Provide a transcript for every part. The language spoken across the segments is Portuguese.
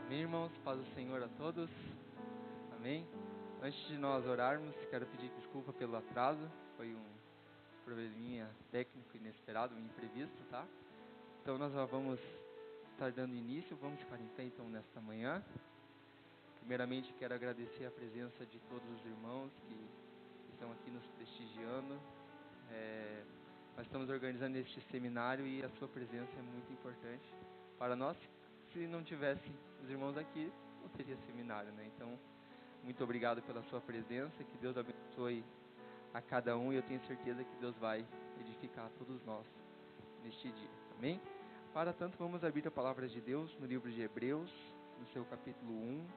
Amém, irmãos? Paz do Senhor a todos. Amém? Antes de nós orarmos, quero pedir desculpa pelo atraso. Foi um probleminha técnico inesperado, um imprevisto, tá? Então nós já vamos estar dando início. Vamos ficar em pé então nesta manhã. Primeiramente quero agradecer a presença de todos os irmãos que estão aqui nos prestigiando. Nós estamos organizando este seminário e a sua presença é muito importante para nós. Se não tivesse os irmãos aqui, não teria seminário, né? Então, muito obrigado pela sua presença, que Deus abençoe a cada um e eu tenho certeza que Deus vai edificar a todos nós neste dia, amém? Para tanto, vamos abrir a palavra de Deus no livro de Hebreus, no seu capítulo 1,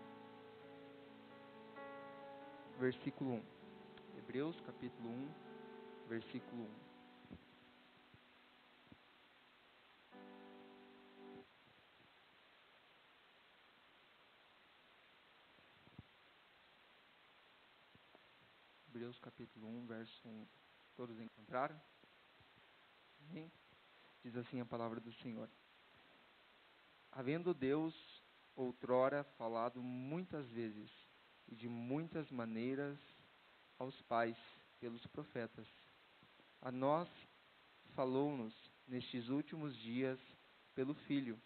versículo 1. Hebreus, capítulo 1, versículo 1. Hebreus capítulo 1, verso 1. Todos encontraram? Amém? Diz assim a palavra do Senhor. Havendo Deus outrora falado muitas vezes e de muitas maneiras aos pais pelos profetas, a nós falou-nos nestes últimos dias pelo Filho,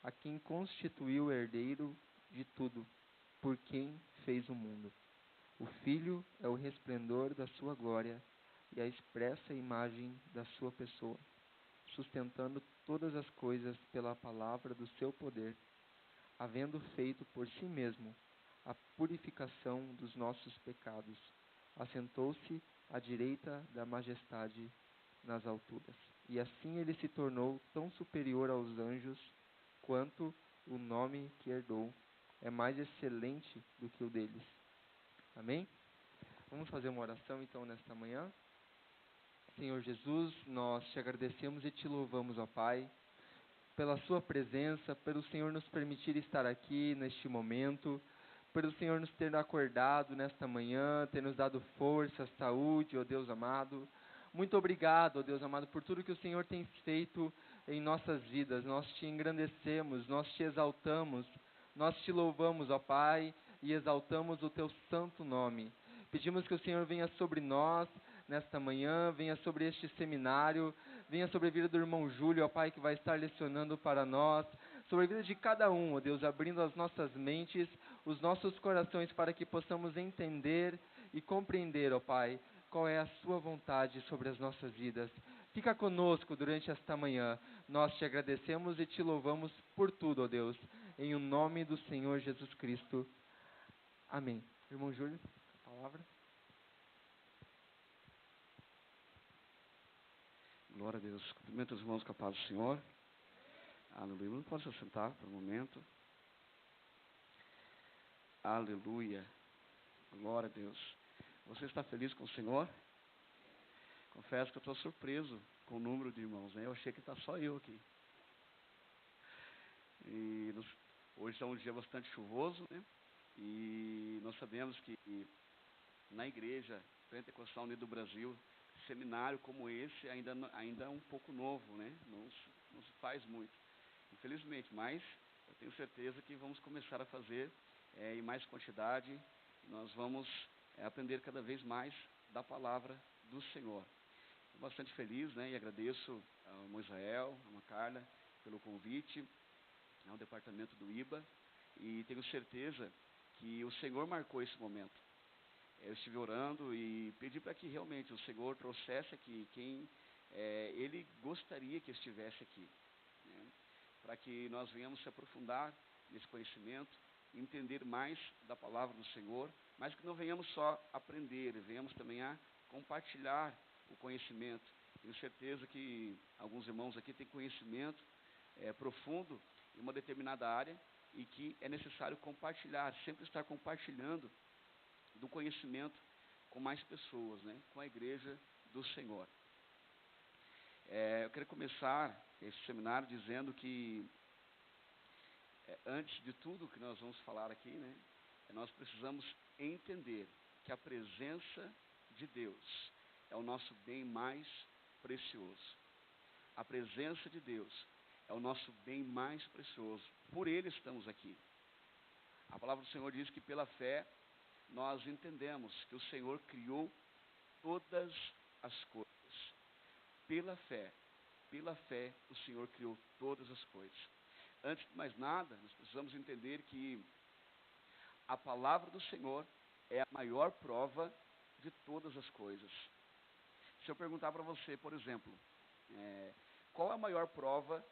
a quem constituiu herdeiro de tudo, por quem fez o mundo. O Filho é o resplendor da sua glória e a expressa imagem da sua pessoa, sustentando todas as coisas pela palavra do seu poder, havendo feito por si mesmo a purificação dos nossos pecados, assentou-se à direita da majestade nas alturas. E assim ele se tornou tão superior aos anjos, quanto o nome que herdou é mais excelente do que o deles. Amém? Vamos fazer uma oração então nesta manhã. Senhor Jesus, nós te agradecemos e te louvamos, ó Pai, pela sua presença, pelo Senhor nos permitir estar aqui neste momento, pelo Senhor nos ter acordado nesta manhã, ter nos dado força, saúde, ó Deus amado. Muito obrigado, ó Deus amado, por tudo que o Senhor tem feito em nossas vidas. Nós te engrandecemos, nós te exaltamos, nós te louvamos, ó Pai, e exaltamos o teu santo nome. Pedimos que o Senhor venha sobre nós nesta manhã, venha sobre este seminário, venha sobre a vida do irmão Júlio, ó Pai, que vai estar lecionando para nós, sobre a vida de cada um, ó Deus, abrindo as nossas mentes, os nossos corações, para que possamos entender e compreender, ó Pai, qual é a sua vontade sobre as nossas vidas. Fica conosco durante esta manhã. Nós te agradecemos e te louvamos por tudo, ó Deus, em o nome do Senhor Jesus Cristo. Amém. Irmão Júlio, a palavra. Glória a Deus. Cumprimento os irmãos com a paz do Senhor. Aleluia. Não pode se sentar por um momento. Aleluia. Glória a Deus. Você está feliz com o Senhor? Confesso que eu estou surpreso com o número de irmãos, né? Eu achei que está só eu aqui. Hoje é um dia bastante chuvoso, né? E nós sabemos que na igreja Pentecostal Unida do Brasil, seminário como esse ainda é um pouco novo, né? Não se faz muito, infelizmente, mas eu tenho certeza que vamos começar a fazer em mais quantidade, e nós vamos aprender cada vez mais da palavra do Senhor. Estou bastante feliz, né? E agradeço ao Moisés, a Macarla, pelo convite, ao departamento do IBA, e tenho certeza que o Senhor marcou esse momento. Eu estive orando e pedi para que realmente o Senhor trouxesse aqui quem Ele gostaria que estivesse aqui, né? Para que nós venhamos se aprofundar nesse conhecimento, entender mais da palavra do Senhor, mas que não venhamos só aprender, venhamos também a compartilhar o conhecimento. Tenho certeza que alguns irmãos aqui têm conhecimento profundo em uma determinada área e que é necessário compartilhar, sempre estar compartilhando do conhecimento com mais pessoas, né? Com a igreja do Senhor. Eu quero começar esse seminário dizendo que, antes de tudo que nós vamos falar aqui, né? Nós precisamos entender que a presença de Deus é o nosso bem mais precioso. A presença de Deus é o nosso bem mais precioso. Por Ele estamos aqui. A palavra do Senhor diz que pela fé nós entendemos que o Senhor criou todas as coisas. Pela fé o Senhor criou todas as coisas. Antes de mais nada, nós precisamos entender que a palavra do Senhor é a maior prova de todas as coisas. Se eu perguntar para você, por exemplo, qual é a maior prova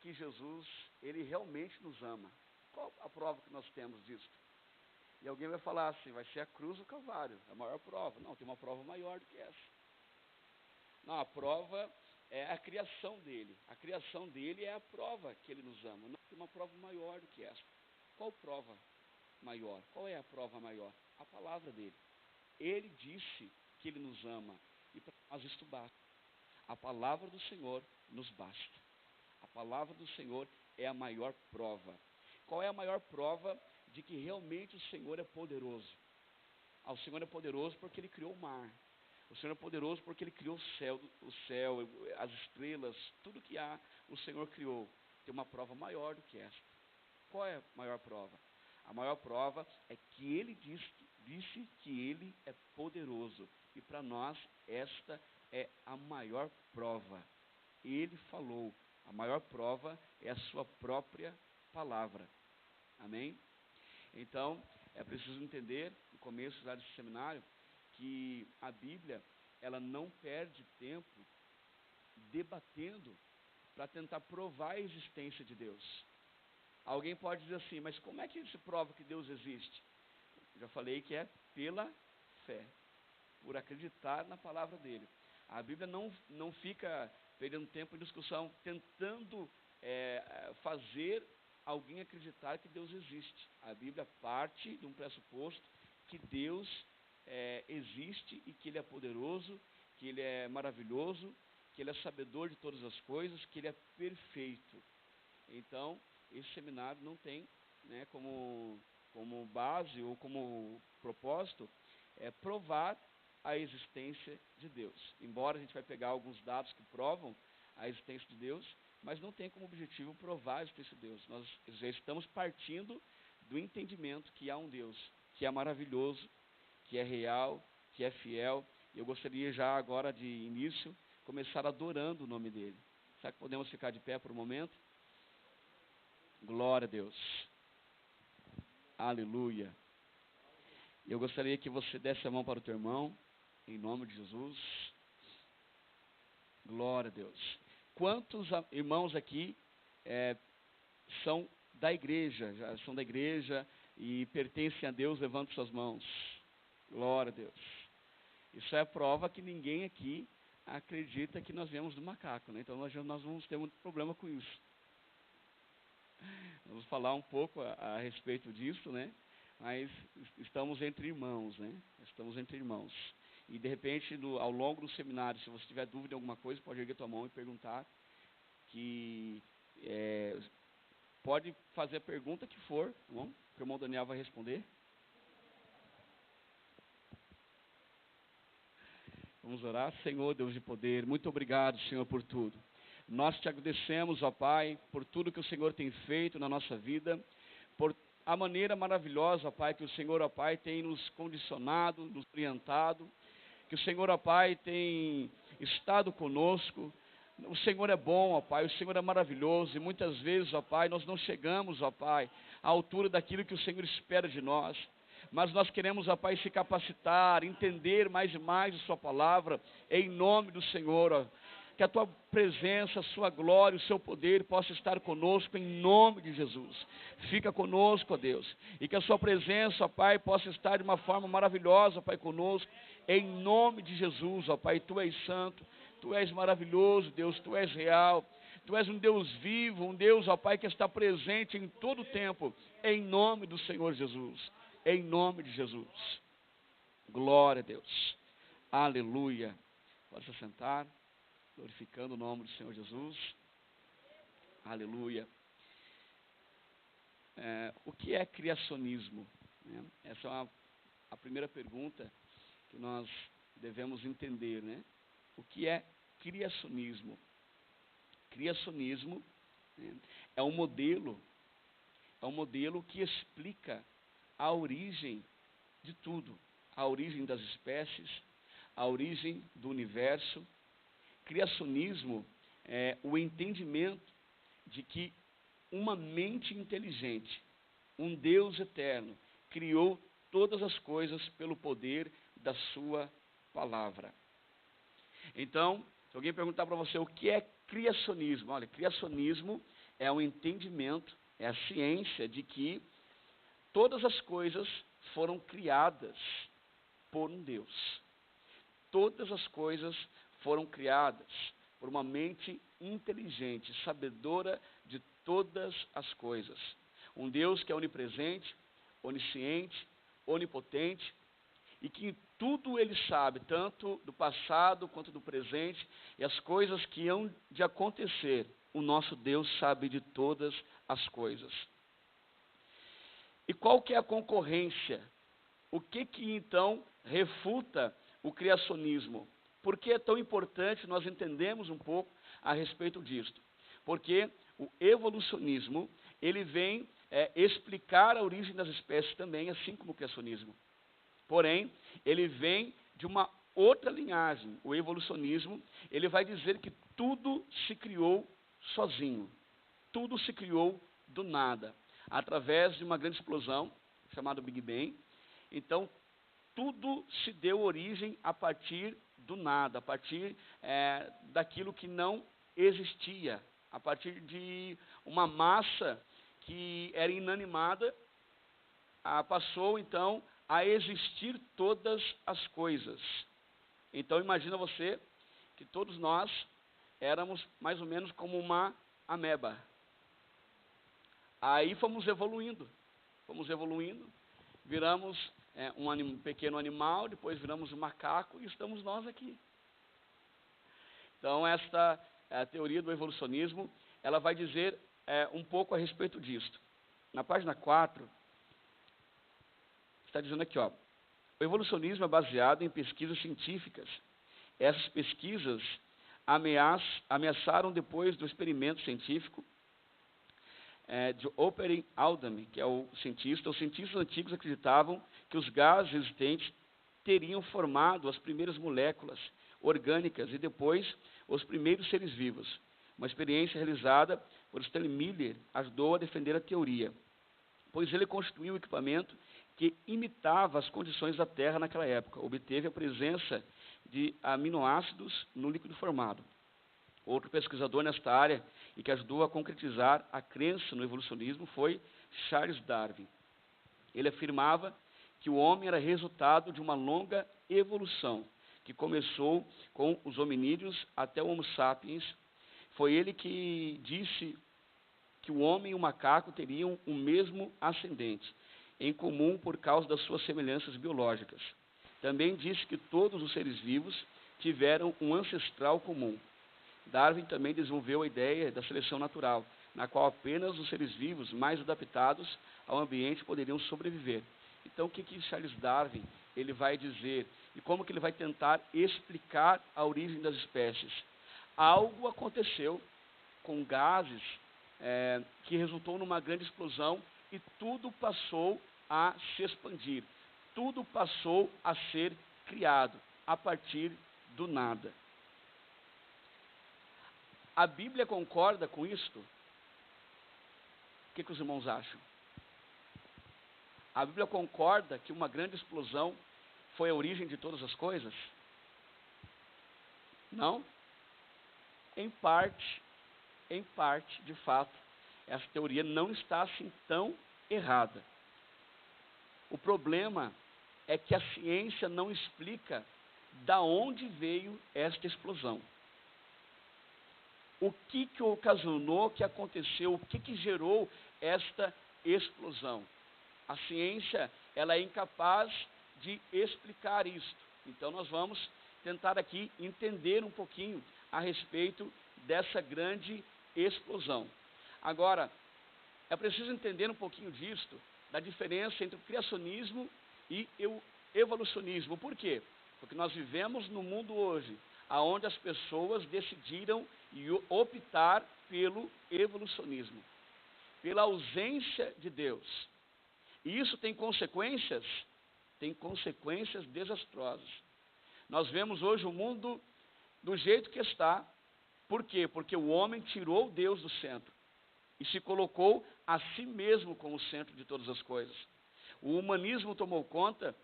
que Jesus, ele realmente nos ama? Qual a prova que nós temos disso? E alguém vai falar assim, vai ser a cruz do Calvário, a maior prova. Não, tem uma prova maior do que essa. Não, a prova é a criação dele. A criação dele é a prova que ele nos ama. Não tem uma prova maior do que essa. Qual prova maior? Qual é a prova maior? A palavra dele. Ele disse que ele nos ama. E para nós isto basta. A palavra do Senhor nos basta. A palavra do Senhor é a maior prova. Qual é a maior prova de que realmente o Senhor é poderoso? O Senhor é poderoso porque ele criou o mar. O Senhor é poderoso porque ele criou o céu, as estrelas, tudo que há, o Senhor criou. Tem uma prova maior do que esta. Qual é a maior prova? A maior prova é que ele disse que ele é poderoso. E para nós, esta é a maior prova. Ele falou. A maior prova é a sua própria palavra. Amém? Então, é preciso entender, no começo já desse seminário, que a Bíblia, ela não perde tempo debatendo para tentar provar a existência de Deus. Alguém pode dizer assim, mas como é que se prova que Deus existe? Eu já falei que é pela fé, por acreditar na palavra dele. A Bíblia não fica perdendo tempo em discussão, tentando fazer alguém acreditar que Deus existe. A Bíblia parte de um pressuposto que Deus existe e que ele é poderoso, que ele é maravilhoso, que ele é sabedor de todas as coisas, que ele é perfeito. Então, esse seminário não tem como base ou como propósito provar a existência de Deus. Embora a gente vai pegar alguns dados que provam a existência de Deus, mas não tem como objetivo provar a existência de Deus. Nós já estamos partindo do entendimento que há um Deus, que é maravilhoso, que é real, que é fiel. Eu gostaria já agora de início começar adorando o nome dele. Será que podemos ficar de pé por um momento? Glória a Deus. Aleluia. Eu gostaria que você desse a mão para o teu irmão, em nome de Jesus. Glória a Deus. Quantos irmãos aqui são da igreja, já são da igreja e pertencem a Deus? Levante suas mãos. Glória a Deus. Isso é a prova que ninguém aqui acredita que nós viemos do macaco, né? Então nós vamos ter muito problema com isso. Vamos falar um pouco a respeito disso, né? Mas estamos entre irmãos, né? Estamos entre irmãos. E de repente, ao longo do seminário, se você tiver dúvida em alguma coisa, pode erguer tua mão e perguntar. Pode fazer a pergunta que for, tá bom? Que o irmão Daniel vai responder. Vamos orar. Senhor, Deus de poder, muito obrigado, Senhor, por tudo. Nós te agradecemos, ó Pai, por tudo que o Senhor tem feito na nossa vida, por a maneira maravilhosa, ó Pai, que o Senhor, ó Pai, tem nos condicionado, nos orientado, que o Senhor, ó Pai, tem estado conosco. O Senhor é bom, ó Pai, o Senhor é maravilhoso, e muitas vezes, ó Pai, nós não chegamos, ó Pai, à altura daquilo que o Senhor espera de nós. Mas nós queremos, ó Pai, se capacitar, entender mais e mais a sua palavra, em nome do Senhor, ó. Que a tua presença, a sua glória, o seu poder possa estar conosco em nome de Jesus. Fica conosco, ó Deus. E que a sua presença, ó Pai, possa estar de uma forma maravilhosa, ó Pai, conosco, em nome de Jesus, ó Pai. Tu és santo, tu és maravilhoso, Deus, tu és real. Tu és um Deus vivo, um Deus, ó Pai, que está presente em todo o tempo, em nome do Senhor Jesus. Em nome de Jesus. Glória a Deus. Aleluia. Pode se sentar. Glorificando o nome do Senhor Jesus. Aleluia. O que é criacionismo? Essa é a primeira pergunta que nós devemos entender, né? O que é criacionismo? Criacionismo é um modelo é um modelo que explica a origem de tudo, a origem das espécies, a origem do universo. Criacionismo é o entendimento de que uma mente inteligente, um Deus eterno, criou todas as coisas pelo poder da sua palavra. Então, se alguém perguntar para você o que é criacionismo, olha, criacionismo é um entendimento, é a ciência de que todas as coisas foram criadas por um Deus. Todas as coisas foram criadas por uma mente inteligente, sabedora de todas as coisas. Um Deus que é onipresente, onisciente, onipotente, e que tudo Ele sabe, tanto do passado quanto do presente, e as coisas que hão de acontecer. O nosso Deus sabe de todas as coisas. E qual que é a concorrência? O que então refuta o criacionismo? Por que é tão importante nós entendermos um pouco a respeito disto? Porque o evolucionismo, ele vem explicar a origem das espécies também, assim como o criacionismo. Porém, ele vem de uma outra linhagem. O evolucionismo, ele vai dizer que tudo se criou sozinho. Tudo se criou do nada, através de uma grande explosão, chamada Big Bang. Então, tudo se deu origem a partir do nada, a partir daquilo que não existia, a partir de uma massa que era inanimada, passou então a existir todas as coisas. Então imagina você que todos nós éramos mais ou menos como uma ameba. Aí fomos evoluindo, viramos um pequeno animal, depois viramos um macaco e estamos nós aqui. Então esta a teoria do evolucionismo, ela vai dizer um pouco a respeito disto. Na página 4, está dizendo aqui, ó, o evolucionismo é baseado em pesquisas científicas. Essas pesquisas ameaçaram depois do experimento científico de Operin Aldam, que é o cientista. Os cientistas antigos acreditavam que os gases existentes teriam formado as primeiras moléculas orgânicas e depois os primeiros seres vivos. Uma experiência realizada por Stanley Miller ajudou a defender a teoria, pois ele construiu um equipamento que imitava as condições da Terra naquela época. Obteve a presença de aminoácidos no líquido formado. Outro pesquisador nesta área e que ajudou a concretizar a crença no evolucionismo foi Charles Darwin. Ele afirmava que o homem era resultado de uma longa evolução, que começou com os hominídeos até o Homo sapiens. Foi ele que disse que o homem e o macaco teriam o mesmo ascendente em comum por causa das suas semelhanças biológicas. Também disse que todos os seres vivos tiveram um ancestral comum. Darwin também desenvolveu a ideia da seleção natural, na qual apenas os seres vivos mais adaptados ao ambiente poderiam sobreviver. Então, o que Charles Darwin ele vai dizer e como que ele vai tentar explicar a origem das espécies? Algo aconteceu com gases que resultou numa grande explosão e tudo passou a se expandir. Tudo passou a ser criado a partir do nada. A Bíblia concorda com isto? O que os irmãos acham? A Bíblia concorda que uma grande explosão foi a origem de todas as coisas? Não? Em parte, de fato, essa teoria não está assim tão errada. O problema é que a ciência não explica da onde veio esta explosão. O que ocasionou, o que aconteceu, o que gerou esta explosão? A ciência, ela é incapaz de explicar isto. Então, nós vamos tentar aqui entender um pouquinho a respeito dessa grande explosão. Agora, é preciso entender um pouquinho disto, da diferença entre o criacionismo e o evolucionismo. Por quê? Porque nós vivemos no mundo hoje, onde as pessoas decidiram optar pelo evolucionismo. pela ausência de Deus. E isso tem consequências desastrosas. Nós vemos hoje o mundo do jeito que está. Por quê? Porque o homem tirou Deus do centro e se colocou a si mesmo como centro de todas as coisas. O humanismo tomou conta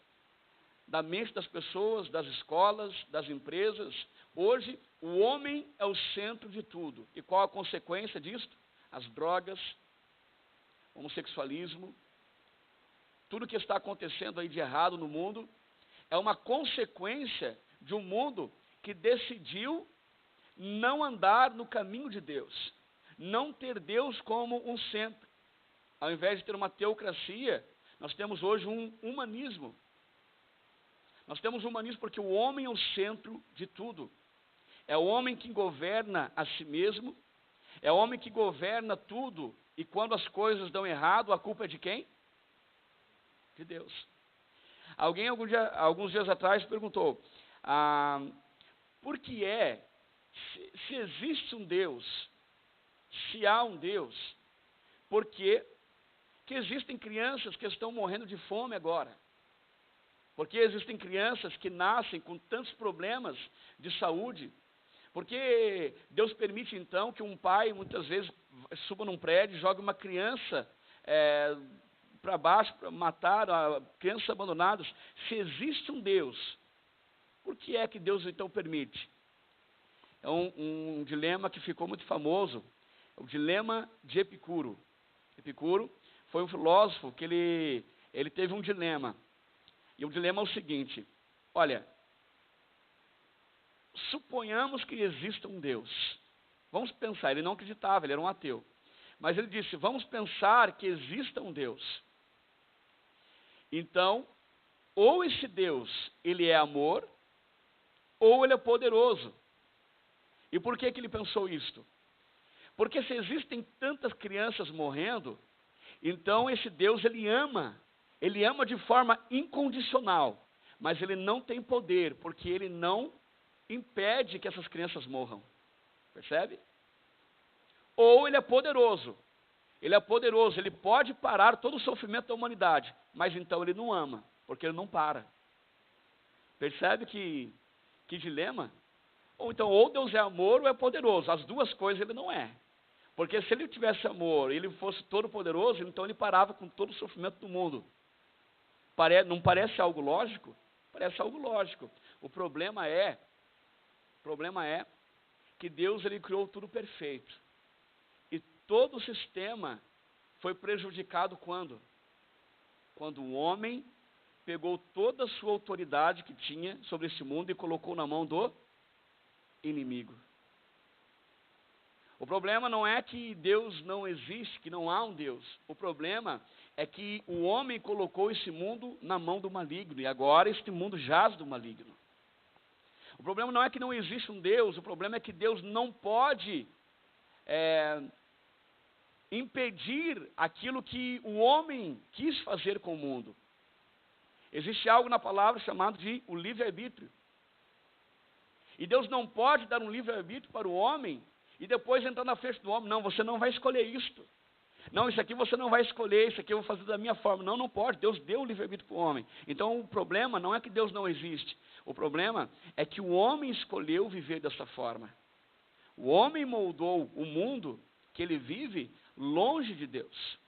da mente das pessoas, das escolas, das empresas. Hoje, o homem é o centro de tudo. E qual a consequência disso? As drogas, homossexualismo, tudo que está acontecendo aí de errado no mundo, é uma consequência de um mundo que decidiu não andar no caminho de Deus, não ter Deus como um centro. Ao invés de ter uma teocracia, nós temos hoje um humanismo. Nós temos um humanismo porque o homem é o centro de tudo. É o homem que governa a si mesmo, é o homem que governa tudo, e quando as coisas dão errado, a culpa é de quem? De Deus. Alguém alguns dias atrás perguntou, por que se existe um Deus, se há um Deus, por que existem crianças que estão morrendo de fome agora? Por que existem crianças que nascem com tantos problemas de saúde? Porque Deus permite então que um pai muitas vezes suba num prédio e jogue uma criança para baixo, para matar crianças abandonadas? Se existe um Deus, por que é que Deus então permite? É um dilema que ficou muito famoso, o dilema de Epicuro. Epicuro foi um filósofo que ele teve um dilema. E o dilema é o seguinte, olha, suponhamos que exista um Deus. Vamos pensar, ele não acreditava, ele era um ateu. Mas ele disse, vamos pensar que exista um Deus. Então, ou esse Deus, ele é amor, ou ele é poderoso. E por que ele pensou isto? Porque se existem tantas crianças morrendo, então esse Deus, ele ama de forma incondicional, mas ele não tem poder, porque ele não impede que essas crianças morram. Percebe? Ou ele é poderoso, ele pode parar todo o sofrimento da humanidade, mas então ele não ama, porque ele não para. Percebe que dilema? Ou então, ou Deus é amor ou é poderoso, as duas coisas ele não é. Porque se ele tivesse amor e ele fosse todo poderoso, então ele parava com todo o sofrimento do mundo. Não parece algo lógico? Parece algo lógico. O problema é que Deus ele criou tudo perfeito. E todo o sistema foi prejudicado quando? Quando o homem pegou toda a sua autoridade que tinha sobre esse mundo e colocou na mão do inimigo. O problema não é que Deus não existe, que não há um Deus. O problema é que o homem colocou esse mundo na mão do maligno, e agora este mundo jaz do maligno. O problema não é que não existe um Deus, o problema é que Deus não pode impedir aquilo que o homem quis fazer com o mundo. Existe algo na palavra chamado de o livre-arbítrio. E Deus não pode dar um livre-arbítrio para o homem e depois entrar na frente do homem. Não, você não vai escolher isto. Não, isso aqui você não vai escolher, isso aqui eu vou fazer da minha forma. Não, não pode. Deus deu o livre-arbítrio para o homem. Então o problema não é que Deus não existe. O problema é que o homem escolheu viver dessa forma. O homem moldou o mundo que ele vive longe de Deus.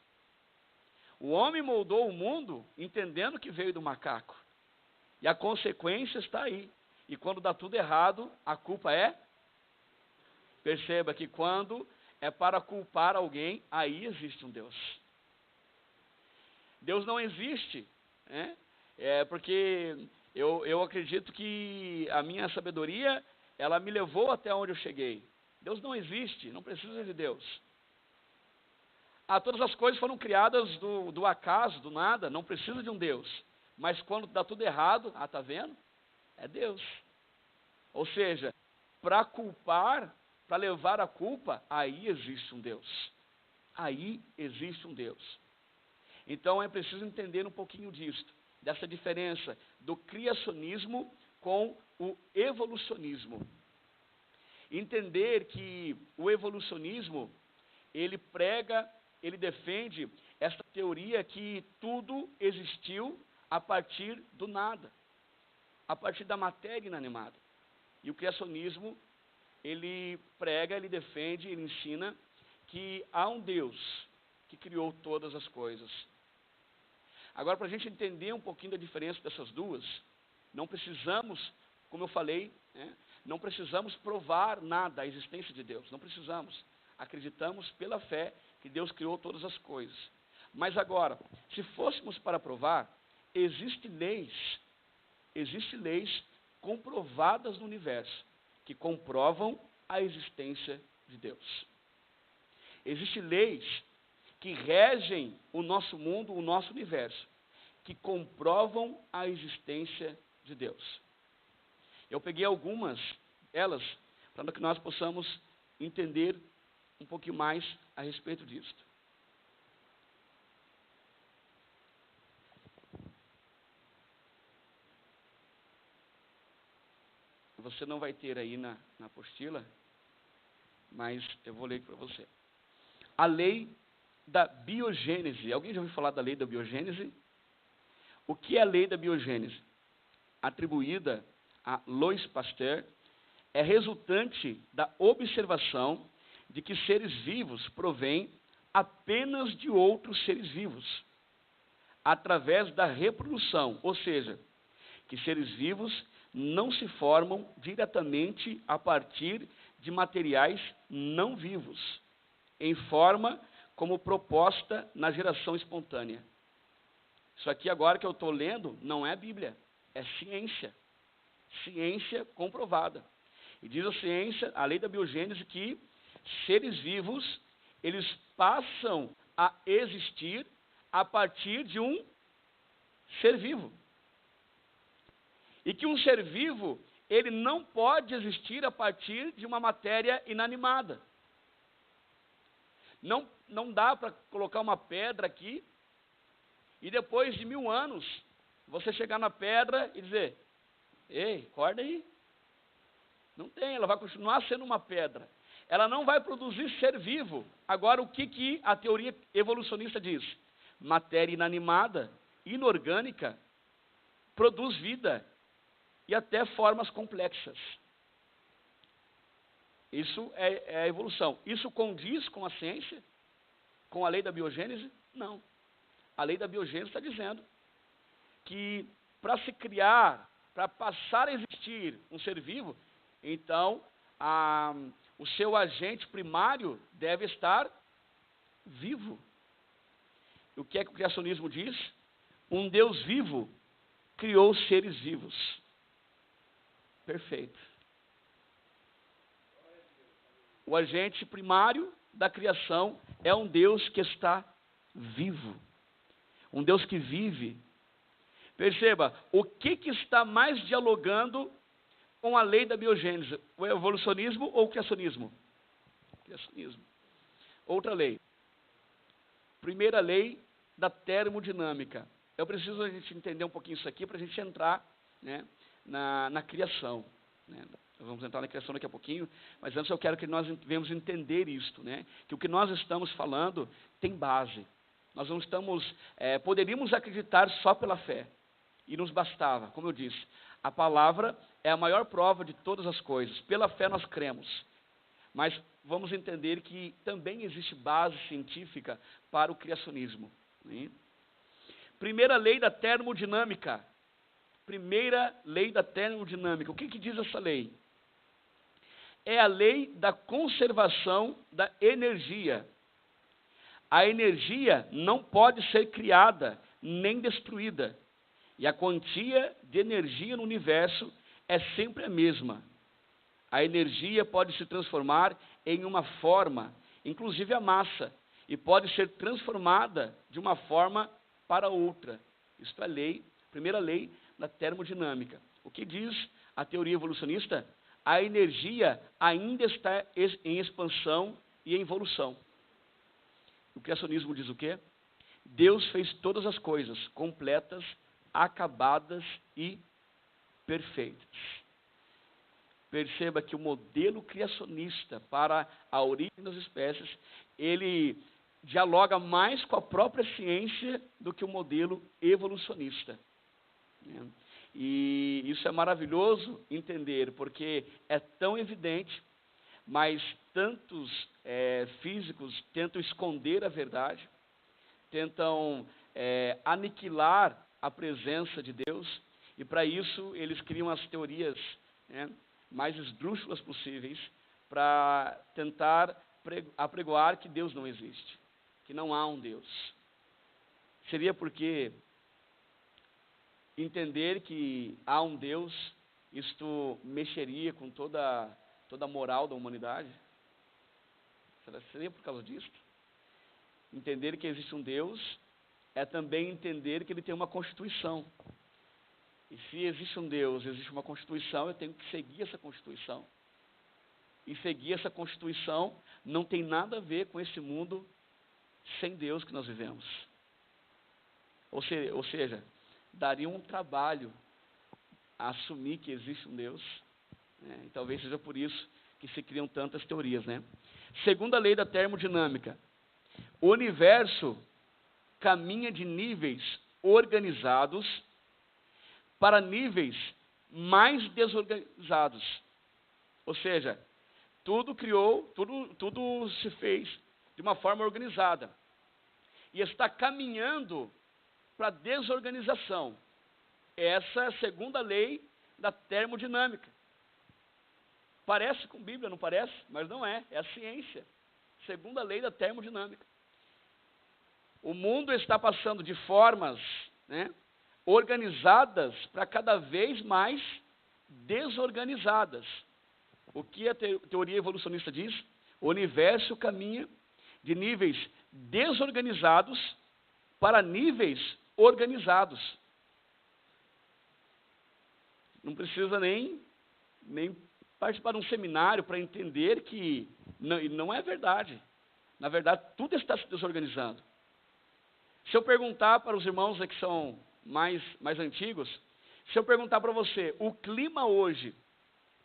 O homem moldou o mundo entendendo que veio do macaco. E a consequência está aí. E quando dá tudo errado, a culpa é? Perceba que quando é para culpar alguém, aí existe um Deus. Deus não existe, né? Porque eu acredito que a minha sabedoria, ela me levou até onde eu cheguei. Deus não existe, não precisa de Deus. Todas as coisas foram criadas do acaso, do nada, não precisa de um Deus. Mas quando dá tudo errado, está vendo? É Deus. Ou seja, para culpar, para levar a culpa, aí existe um Deus. Aí existe um Deus. Então é preciso entender um pouquinho disso, dessa diferença do criacionismo com o evolucionismo. Entender que o evolucionismo, ele prega ele defende essa teoria que tudo existiu a partir do nada, a partir da matéria inanimada. E o criacionismo, ele prega, ele defende, ele ensina que há um Deus que criou todas as coisas. Agora, para a gente entender um pouquinho da diferença dessas duas, não precisamos, como eu falei, não precisamos provar nada a existência de Deus, não precisamos. Acreditamos pela fé que Deus criou todas as coisas. Mas agora, se fôssemos para provar, existem leis comprovadas no universo, que comprovam a existência de Deus. Existem leis que regem o nosso mundo, o nosso universo, que comprovam a existência de Deus. Eu peguei algumas delas para que nós possamos entender um pouquinho mais a respeito disso. Você não vai ter aí na apostila, mas eu vou ler aqui para você. A lei da biogênese. Alguém já ouviu falar da lei da biogênese? O que é a lei da biogênese? Atribuída a Louis Pasteur, é resultante da observação de que seres vivos provêm apenas de outros seres vivos, através da reprodução, ou seja, que seres vivos não se formam diretamente a partir de materiais não vivos, em forma como proposta na geração espontânea. Isso aqui agora que eu estou lendo não é Bíblia, é ciência. Ciência comprovada. E diz a ciência, a lei da biogênese, que seres vivos, eles passam a existir a partir de um ser vivo. E que um ser vivo, ele não pode existir a partir de uma matéria inanimada. Não dá para colocar uma pedra aqui e depois de 1000 anos você chegar na pedra e dizer: ei, acorda aí. Não tem, ela vai continuar sendo uma pedra. Ela não vai produzir ser vivo. Agora, o que a teoria evolucionista diz? Matéria inanimada, inorgânica, produz vida e até formas complexas. Isso é a evolução. Isso condiz com a ciência? Com a lei da biogênese? Não. A lei da biogênese está dizendo que para se criar, para passar a existir um ser vivo, então o seu agente primário deve estar vivo. O que é que o criacionismo diz? Um Deus vivo criou seres vivos. Perfeito. O agente primário da criação é um Deus que está vivo. Um Deus que vive. Perceba, o que está mais dialogando com a lei da biogênese? O evolucionismo ou o criacionismo? Criacionismo. Outra lei. Primeira lei da termodinâmica. Eu preciso a gente entender um pouquinho isso aqui para a gente entrar, né, na criação. Né? Vamos entrar na criação daqui a pouquinho, mas antes eu quero que nós venhamos entender isto, né? Que o que nós estamos falando tem base. Nós não estamos, poderíamos acreditar só pela fé, e nos bastava, como eu disse, a palavra é a maior prova de todas as coisas, pela fé nós cremos, mas vamos entender que também existe base científica para o criacionismo. Né? Primeira lei da termodinâmica. Primeira lei da termodinâmica. O que diz essa lei? É a lei da conservação da energia. A energia não pode ser criada nem destruída. E a quantia de energia no universo é sempre a mesma. A energia pode se transformar em uma forma, inclusive a massa, e pode ser transformada de uma forma para outra. Isto é a lei, primeira lei da termodinâmica. O que diz a teoria evolucionista? A energia ainda está em expansão e em evolução. O criacionismo diz o quê? Deus fez todas as coisas completas, acabadas e perfeitas. Perceba que o modelo criacionista para a origem das espécies, ele dialoga mais com a própria ciência do que o modelo evolucionista, né? E isso é maravilhoso entender, porque é tão evidente, mas tantos físicos tentam esconder a verdade, tentam aniquilar a presença de Deus, e para isso eles criam as teorias, né, mais esdrúxulas possíveis, para tentar apregoar que Deus não existe, que não há um Deus. Seria porque entender que há um Deus, isto mexeria com toda a moral da humanidade? Seria por causa disso? Entender que existe um Deus é também entender que ele tem uma Constituição. E se existe um Deus, existe uma Constituição, eu tenho que seguir essa Constituição. E seguir essa Constituição não tem nada a ver com esse mundo sem Deus que nós vivemos. Ou seja, daria um trabalho a assumir que existe um Deus, né? E talvez seja por isso que se criam tantas teorias, né? Segunda lei da termodinâmica. O universo caminha de níveis organizados para níveis mais desorganizados. Ou seja, tudo se fez de uma forma organizada. E está caminhando para a desorganização. Essa é a segunda lei da termodinâmica. Parece com Bíblia, não parece? Mas não é, é a ciência. Segunda lei da termodinâmica. O mundo está passando de formas, né, organizadas para cada vez mais desorganizadas. O que a teoria evolucionista diz? O universo caminha de níveis desorganizados para níveis organizados. Não precisa nem participar de um seminário para entender que não é verdade. Na verdade, tudo está se desorganizando. Se eu perguntar para os irmãos que são mais antigos, se eu perguntar para você, o clima hoje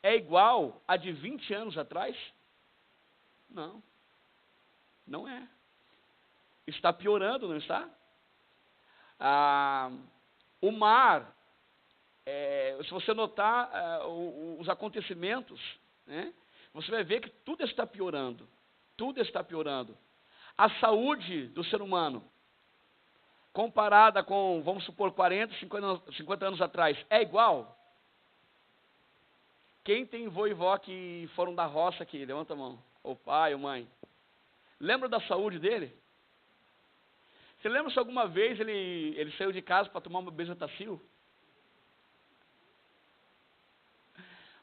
é igual a de 20 anos atrás? Não. Não é. Está piorando, não está? O mar, se você notar os acontecimentos, né, você vai ver que tudo está piorando. Tudo está piorando. A saúde do ser humano, comparada com, vamos supor, 40, 50 anos atrás, é igual? Quem tem vô e vó que foram da roça aqui? Levanta a mão. Ou pai, ou mãe. Lembra da saúde dele? Você lembra se alguma vez ele saiu de casa para tomar uma bezetacil?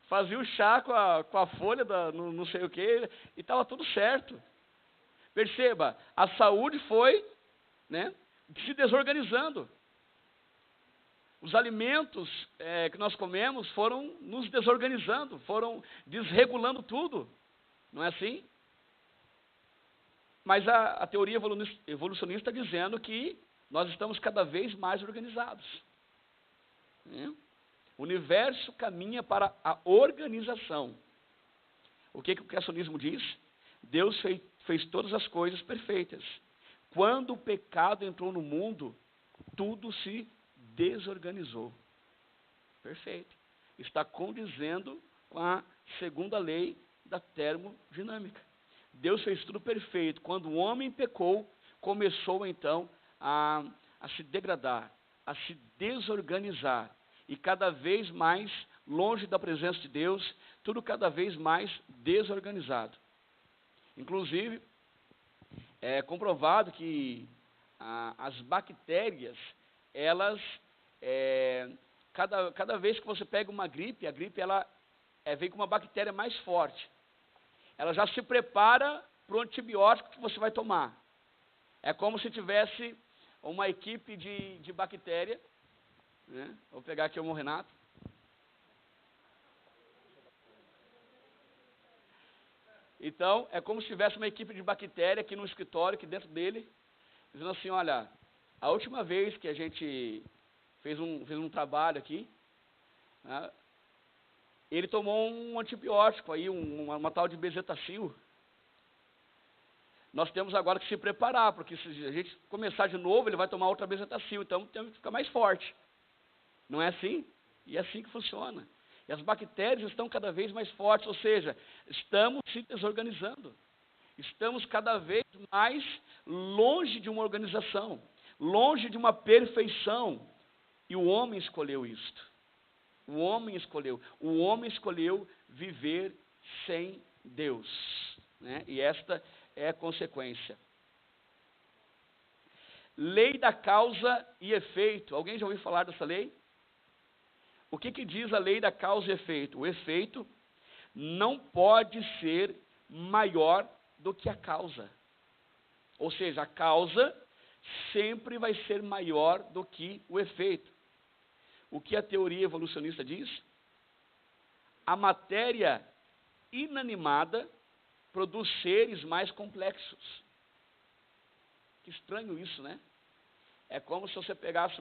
Fazia o chá com a folha não sei o que, e estava tudo certo. Perceba, a saúde foi, né, se desorganizando. Os alimentos que nós comemos foram nos desorganizando, foram desregulando tudo. Não é assim? Mas a teoria evolucionista está dizendo que nós estamos cada vez mais organizados, né? O universo caminha para a organização. O que o criacionismo diz? Deus fez todas as coisas perfeitas. Quando o pecado entrou no mundo, tudo se desorganizou. Perfeito. Está condizendo com a segunda lei da termodinâmica. Deus fez tudo perfeito. Quando o homem pecou, começou então a se degradar, a se desorganizar. E cada vez mais longe da presença de Deus, tudo cada vez mais desorganizado. Inclusive, é comprovado que as bactérias, elas, cada vez que você pega uma gripe, a gripe ela vem com uma bactéria mais forte. Ela já se prepara para o antibiótico que você vai tomar. É como se tivesse uma equipe de bactéria, né? Vou pegar aqui o Renato. Então, é como se tivesse uma equipe de bactéria aqui no escritório, aqui dentro dele, dizendo assim, olha, a última vez que a gente fez um trabalho aqui, né, ele tomou um antibiótico aí, uma tal de bezetacil. nós temos agora que se preparar, porque se a gente começar de novo, ele vai tomar outra bezetacil, então temos que ficar mais forte. Não é assim? E é assim que funciona. E as bactérias estão cada vez mais fortes, ou seja, estamos se desorganizando. Estamos cada vez mais longe de uma organização, longe de uma perfeição. E o homem escolheu isto. O homem escolheu viver sem Deus, né? E esta é a consequência. Lei da causa e efeito. Alguém já ouviu falar dessa lei? O que diz a lei da causa e efeito? O efeito não pode ser maior do que a causa. Ou seja, a causa sempre vai ser maior do que o efeito. O que a teoria evolucionista diz? A matéria inanimada produz seres mais complexos. Que estranho isso, né? É como se você pegasse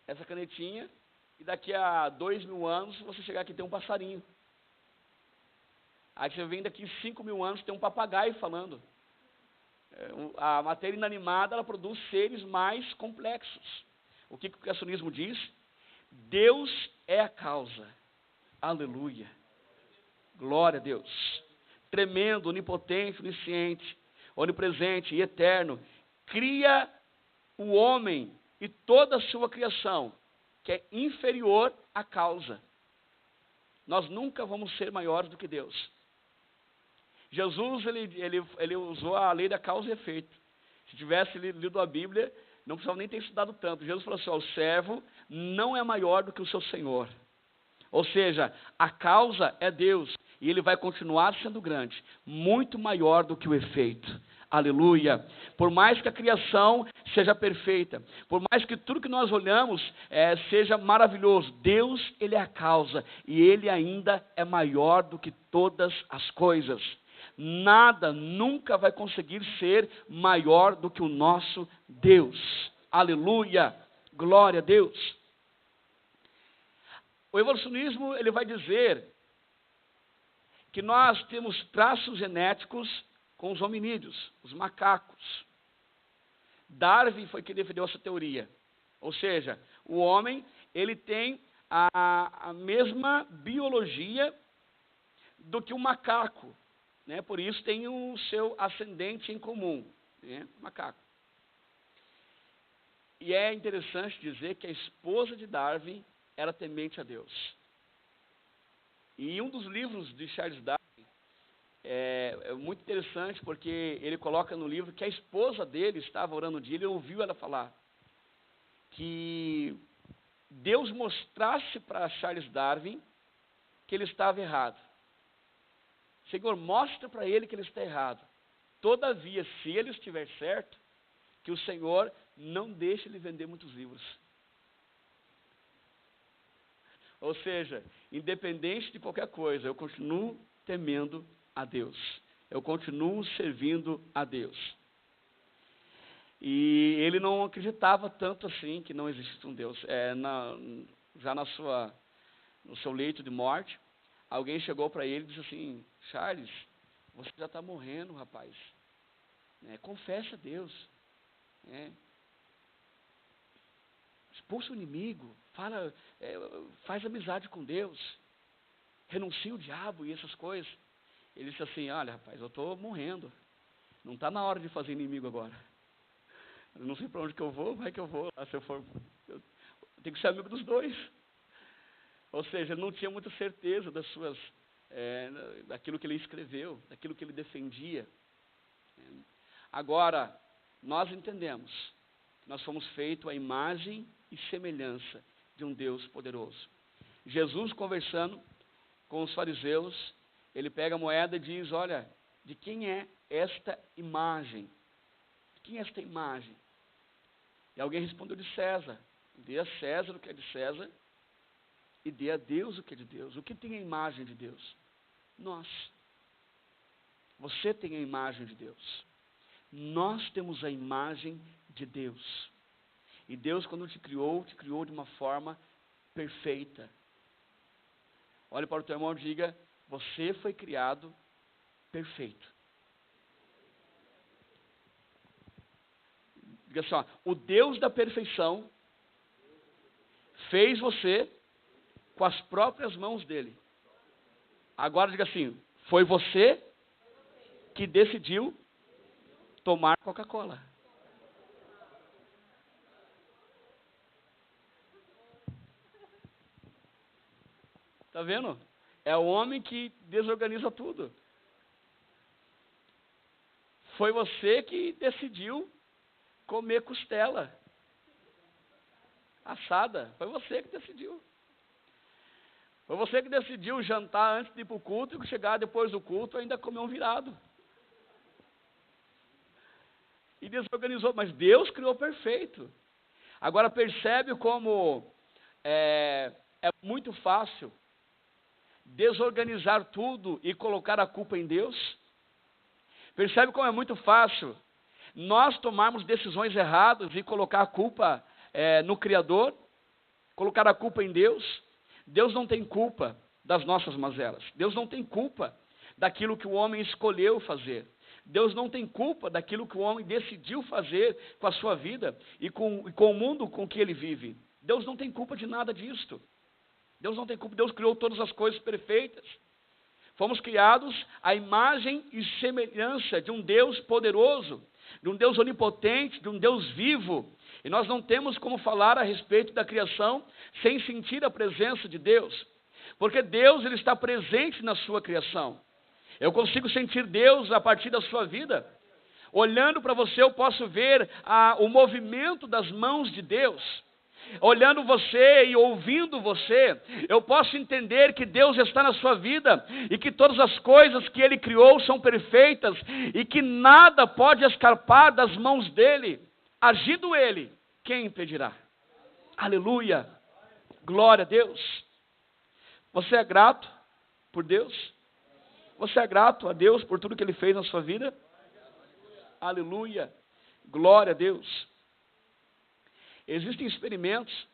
essa canetinha e daqui a 2000 anos você chegar aqui e tem um passarinho. Aí você vem daqui 5000 anos tem um papagaio falando. A matéria inanimada, ela produz seres mais complexos. O que o criacionismo diz? Deus é a causa. Aleluia. Glória a Deus. Tremendo, onipotente, onisciente, onipresente e eterno. Cria o homem e toda a sua criação, que é inferior à causa. Nós nunca vamos ser maiores do que Deus. Jesus, ele usou a lei da causa e efeito. Se tivesse lido a Bíblia, não precisava nem ter estudado tanto. Jesus falou assim, ó, o servo não é maior do que o seu Senhor. Ou seja, a causa é Deus, e ele vai continuar sendo grande, muito maior do que o efeito. Aleluia. Por mais que a criação seja perfeita, por mais que tudo que nós olhamos seja maravilhoso, Deus, ele é a causa, e ele ainda é maior do que todas as coisas. Nada nunca vai conseguir ser maior do que o nosso Deus. Aleluia. Glória a Deus. O evolucionismo, ele vai dizer que nós temos traços genéticos com os hominídeos, os macacos. Darwin foi quem defendeu essa teoria. Ou seja, o homem, ele tem a mesma biologia do que o macaco, né? Por isso tem o seu ascendente em comum, né? Macaco. E é interessante dizer que a esposa de Darwin era temente a Deus. E um dos livros de Charles Darwin é muito interessante, porque ele coloca no livro que a esposa dele estava orando um dia, ele ouviu ela falar que Deus mostrasse para Charles Darwin que ele estava errado. Senhor, mostra para ele que ele está errado. Todavia, se ele estiver certo, que o Senhor não deixe ele vender muitos livros. Ou seja, independente de qualquer coisa, eu continuo temendo a Deus. Eu continuo servindo a Deus. E ele não acreditava tanto assim que não existe um Deus. Já no seu leito de morte, alguém chegou para ele e disse assim, Charles, você já está morrendo, rapaz. Confessa a Deus. Expulsa o inimigo, faz amizade com Deus, renuncia o diabo e essas coisas. Ele disse assim, olha rapaz, eu estou morrendo, não está na hora de fazer inimigo agora. Eu não sei para onde que eu vou, vai que eu vou lá, se eu for, eu tenho que ser amigo dos dois. Ou seja, ele não tinha muita certeza daquilo que ele escreveu, daquilo que ele defendia. Agora, nós entendemos que nós fomos feitos à imagem e semelhança de um Deus poderoso. Jesus, conversando com os fariseus, ele pega a moeda e diz, olha, de quem é esta imagem? De quem é esta imagem? E alguém respondeu, de César. Dê a César o que é de César e dê a Deus o que é de Deus. O que tem a imagem de Deus? Nós. Você tem a imagem de Deus. Nós temos a imagem de Deus. E Deus, quando te criou de uma forma perfeita. Olhe para o teu irmão e diga, você foi criado perfeito. Diga assim, ó, o Deus da perfeição fez você com as próprias mãos dele. Agora diga assim, foi você que decidiu tomar Coca-Cola. Tá vendo? É o homem que desorganiza tudo. Foi você que decidiu comer costela assada. Foi você que decidiu. Foi você que decidiu jantar antes de ir para o culto e chegar depois do culto ainda comer um virado. E desorganizou, mas Deus criou perfeito. Agora percebe como é muito fácil desorganizar tudo e colocar a culpa em Deus? Percebe como é muito fácil nós tomarmos decisões erradas e colocar a culpa no Criador, colocar a culpa em Deus? Deus não tem culpa das nossas mazelas. Deus não tem culpa daquilo que o homem escolheu fazer. Deus não tem culpa daquilo que o homem decidiu fazer com a sua vida e com o mundo com que ele vive. Deus não tem culpa de nada disto. Deus não tem culpa. Deus criou todas as coisas perfeitas. Fomos criados à imagem e semelhança de um Deus poderoso, de um Deus onipotente, de um Deus vivo. E nós não temos como falar a respeito da criação sem sentir a presença de Deus. Porque Deus, ele está presente na sua criação. Eu consigo sentir Deus a partir da sua vida. Olhando para você, eu posso ver o movimento das mãos de Deus. Olhando você e ouvindo você, eu posso entender que Deus está na sua vida e que todas as coisas que Ele criou são perfeitas e que nada pode escapar das mãos dEle. Agindo Ele, quem impedirá? Aleluia! Glória a Deus! Você é grato por Deus? Você é grato a Deus por tudo que Ele fez na sua vida? Aleluia! Glória a Deus! Existem experimentos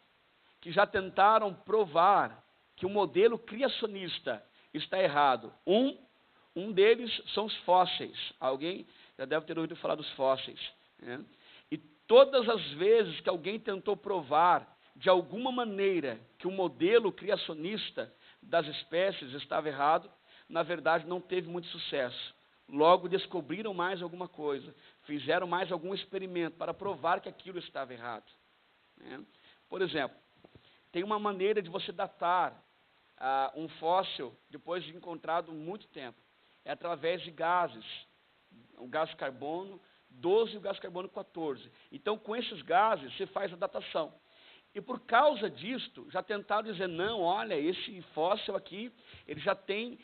que já tentaram provar que o modelo criacionista está errado. Um deles são os fósseis. Alguém já deve ter ouvido falar dos fósseis, né? E todas as vezes que alguém tentou provar de alguma maneira que o modelo criacionista das espécies estava errado, na verdade não teve muito sucesso. Logo descobriram mais alguma coisa, fizeram mais algum experimento para provar que aquilo estava errado. Por exemplo, tem uma maneira de você datar um fóssil depois de encontrado muito tempo. É através de gases, o gás carbono 12 e o gás carbono 14. Então, com esses gases, você faz a datação. E por causa disto, já tentaram dizer, não, olha, esse fóssil aqui, ele já tem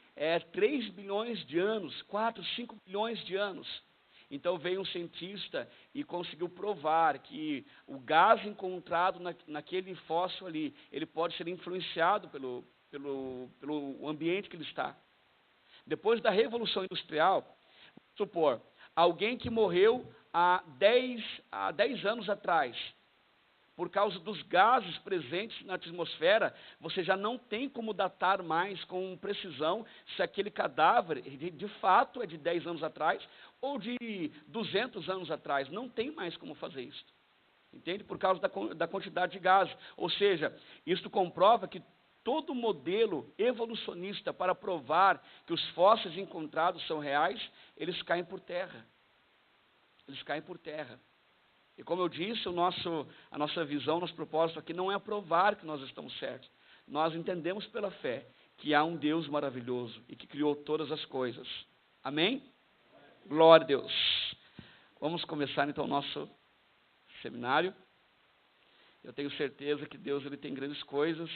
3 bilhões de anos, 4, 5 bilhões de anos. Então veio um cientista e conseguiu provar que o gás encontrado naquele fóssil ali, ele pode ser influenciado pelo ambiente que ele está. Depois da Revolução Industrial, vamos supor, alguém que morreu há 10 anos atrás, por causa dos gases presentes na atmosfera, você já não tem como datar mais com precisão se aquele cadáver, de fato, é de 10 anos atrás ou de 200 anos atrás. Não tem mais como fazer isso. Entende? Por causa da quantidade de gases. Ou seja, isto comprova que todo modelo evolucionista para provar que os fósseis encontrados são reais, eles caem por terra. Eles caem por terra. E como eu disse, a nossa visão, nosso propósito aqui não é provar que nós estamos certos. Nós entendemos pela fé que há um Deus maravilhoso e que criou todas as coisas. Amém? Glória a Deus. Vamos começar então o nosso seminário. Eu tenho certeza que Deus ele tem grandes coisas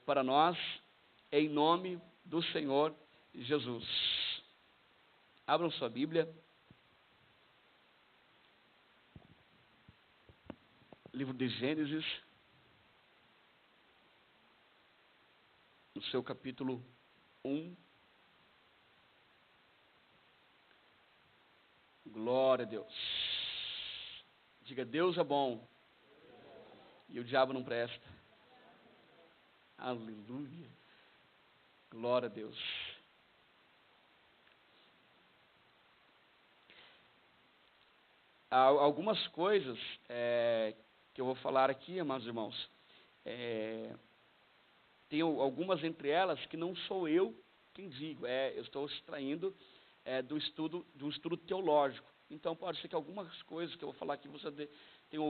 para nós, em nome do Senhor Jesus. Abram sua Bíblia. Livro de Gênesis, no seu capítulo 1. Glória a Deus. Diga, Deus é bom e o diabo não presta. Aleluia. Glória a Deus. algumas coisas que eu vou falar aqui, amados irmãos, tem algumas entre elas que não sou eu quem digo, eu estou extraindo de um estudo teológico. Então, pode ser que algumas coisas que eu vou falar aqui você tenha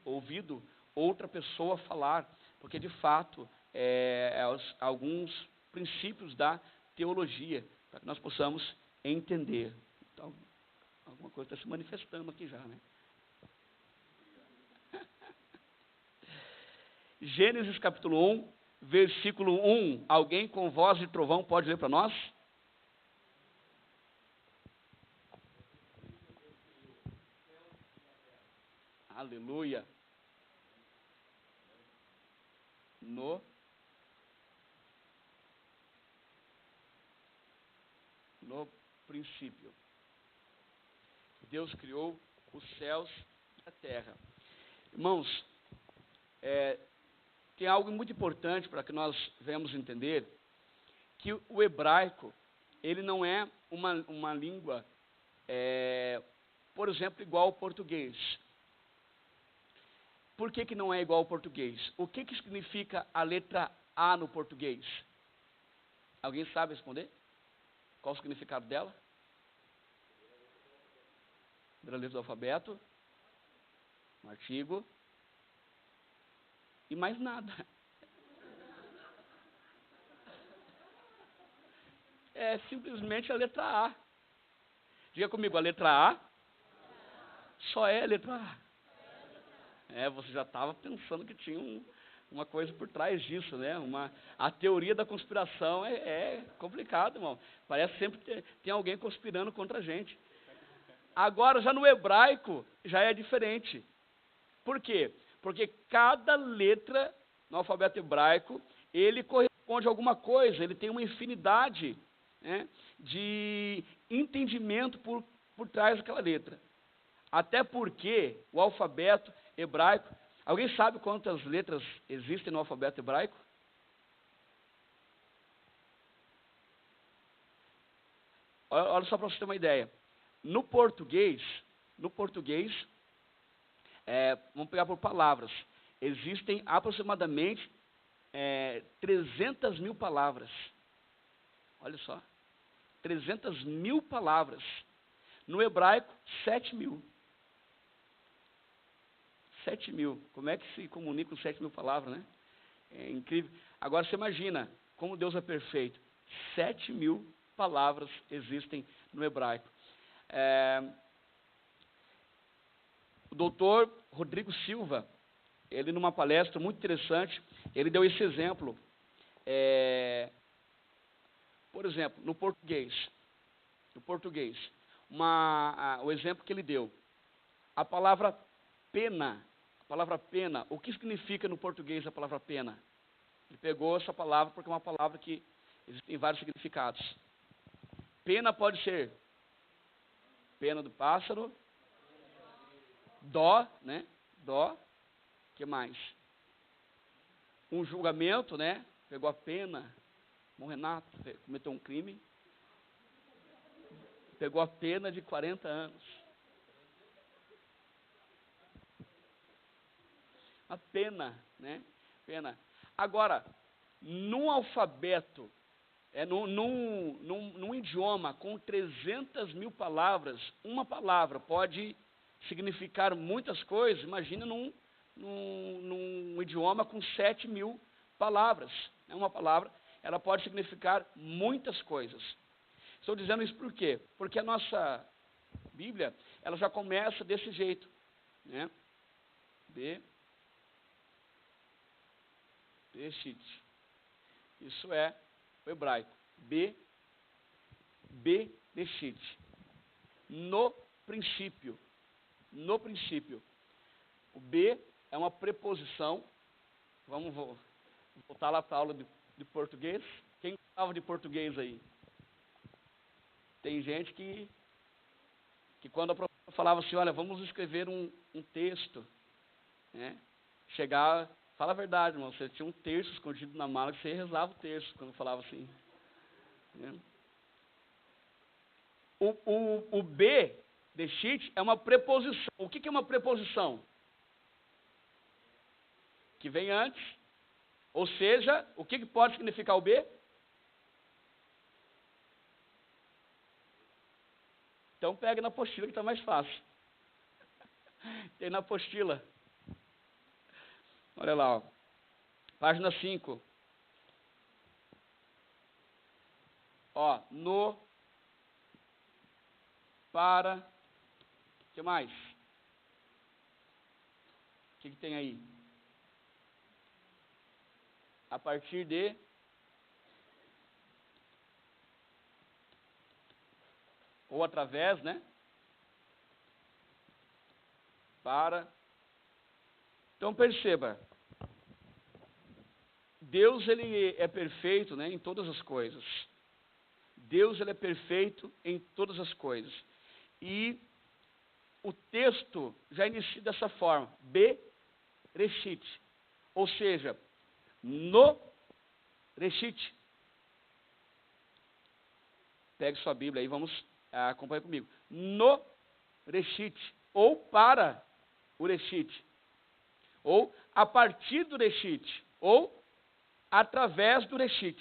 ouvido outra pessoa falar, porque, de fato, alguns princípios da teologia, para que nós possamos entender. Então, alguma coisa está se manifestando aqui já, né? Gênesis capítulo 1, versículo 1. Alguém com voz de trovão pode ler para nós? Aleluia. No princípio, Deus criou os céus e a terra. Irmãos, tem algo muito importante para que nós venhamos entender, que o hebraico, ele não é uma língua, por exemplo, igual ao português. Por que não é igual ao português? O que significa a letra A no português? Alguém sabe responder? Qual o significado dela? Primeira letra do alfabeto, um artigo, e mais nada. É simplesmente a letra A. Diga comigo, a letra A só é a letra A. Você já estava pensando que tinha uma coisa por trás disso, né? A teoria da conspiração é complicado, irmão. Parece sempre que tem alguém conspirando contra a gente. Agora, já no hebraico, já é diferente. Por quê? Porque cada letra no alfabeto hebraico, ele corresponde a alguma coisa, ele tem uma infinidade, né, de entendimento por trás daquela letra. Até porque o alfabeto hebraico, alguém sabe quantas letras existem no alfabeto hebraico? Olha só para você ter uma ideia. No português, vamos pegar por palavras, existem aproximadamente 300 mil palavras. Olha só, 300 mil palavras. No hebraico, 7 mil. 7 mil. Como é que se comunica com 7 mil palavras, né? É incrível. Agora você imagina como Deus é perfeito. 7 mil palavras existem no hebraico. O doutor Rodrigo Silva, ele numa palestra muito interessante, ele deu esse exemplo. Por exemplo, no português, o exemplo que ele deu, a palavra pena, o que significa no português a palavra pena? Ele pegou essa palavra porque é uma palavra que tem vários significados. Pena pode ser pena do pássaro, dó, né? Dó, que mais? Um julgamento, né? Pegou a pena, o Renato cometeu um crime, pegou a pena de 40 anos. A pena, né? Pena. Agora, num alfabeto, num idioma com 300 mil palavras, uma palavra pode significar muitas coisas. Imagina num idioma com 7 mil palavras. Uma palavra, ela pode significar muitas coisas. Estou dizendo isso por quê? Porque a nossa Bíblia, ela já começa desse jeito, né? Bereshit. Isso é o hebraico. Bereshit. No princípio. O B é uma preposição. Vamos voltar lá para a aula de português. Quem gostava de português aí? Tem gente que quando a professora falava assim, olha, vamos escrever um texto, né? Chegava, fala a verdade, irmão, você tinha um terço escondido na mala que você rezava o texto quando falava assim. Né? O B Reshit é uma preposição. O que é uma preposição? Que vem antes. Ou seja, o que pode significar o B? Então pega na apostila que está mais fácil. Tem na apostila. Olha lá, ó. Página 5. Ó, no, para, o que mais? O que tem aí? A partir de, ou através, né? Para. Então perceba, Deus ele é perfeito, né, em todas as coisas. Deus ele é perfeito em todas as coisas. E o texto já inicia dessa forma, Bereshit, ou seja, no Reshit. Pegue sua Bíblia aí, vamos acompanhar comigo. No Reshit, ou para o Reshit, ou a partir do Reshit, ou através do Reshit.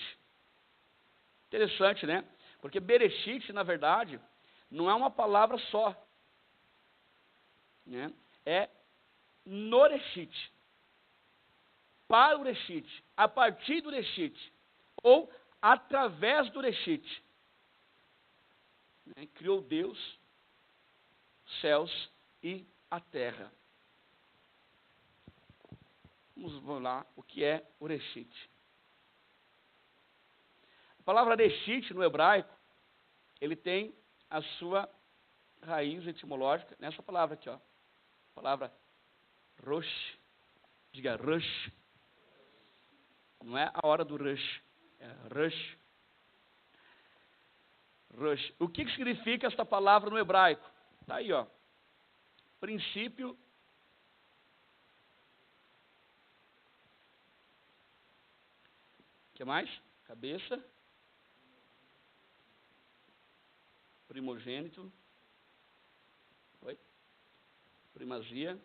Interessante, né? Porque Bereshit, na verdade, não é uma palavra só. Né? É no Reshit, para o Reshit, a partir do Reshit, ou através do Reshit. Né? Criou Deus, os céus e a terra. Vamos lá, o que é o Reshit? A palavra Reshit no hebraico, ele tem a sua raiz etimológica nessa palavra aqui, ó. A palavra rosh, diga rush. Não é a hora do rush, é rush. Rush. O que significa esta palavra no hebraico? Está aí, ó. Princípio. O que mais? Cabeça. Primogênito. Oi? Primazia.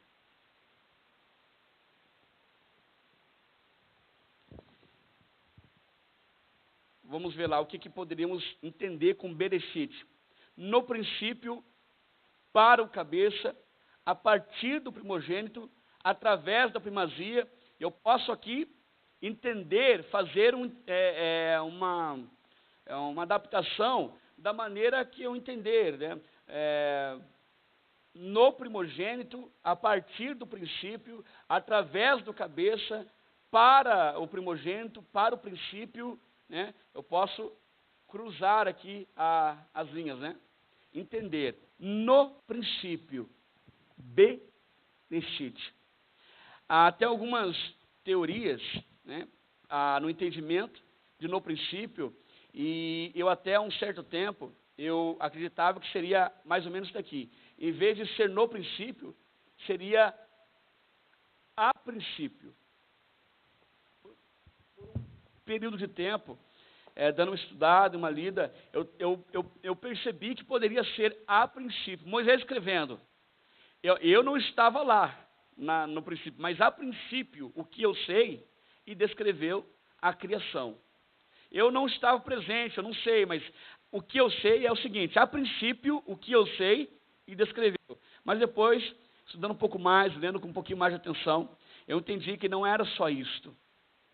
Vamos ver lá o que poderíamos entender com Bereshit. No princípio, para o cabeça, a partir do primogênito, através da primazia, eu posso aqui entender, fazer uma adaptação da maneira que eu entender, né? No primogênito, a partir do princípio, através do cabeça, para o primogênito, para o princípio, né? Eu posso cruzar aqui as linhas, né? Entender. No princípio, Bereshit. Há até algumas teorias, né? No entendimento de no princípio, e eu até há um certo tempo, eu acreditava que seria mais ou menos isso daqui. Em vez de ser no princípio, seria a princípio. Por um período de tempo, dando uma estudada, uma lida, eu percebi que poderia ser a princípio. Moisés escrevendo, eu não estava lá no princípio, mas a princípio, o que eu sei, e descreveu a criação. Eu não estava presente, eu não sei, mas o que eu sei é o seguinte, a princípio, o que eu sei, e descreveu. Mas depois, estudando um pouco mais, lendo com um pouquinho mais de atenção, eu entendi que não era só isto.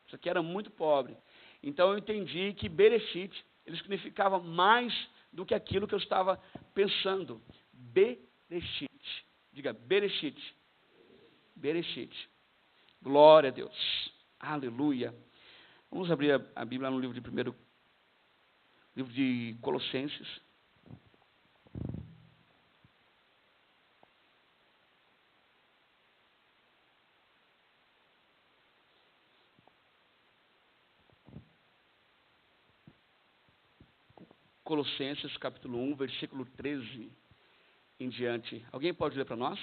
Isso aqui era muito pobre. Então eu entendi que Bereshit, ele significava mais do que aquilo que eu estava pensando. Bereshit. Diga, Bereshit. Bereshit. Glória a Deus. Aleluia. Vamos abrir a Bíblia no livro de Colossenses. Colossenses, capítulo 1, versículo 13 em diante. Alguém pode ler para nós?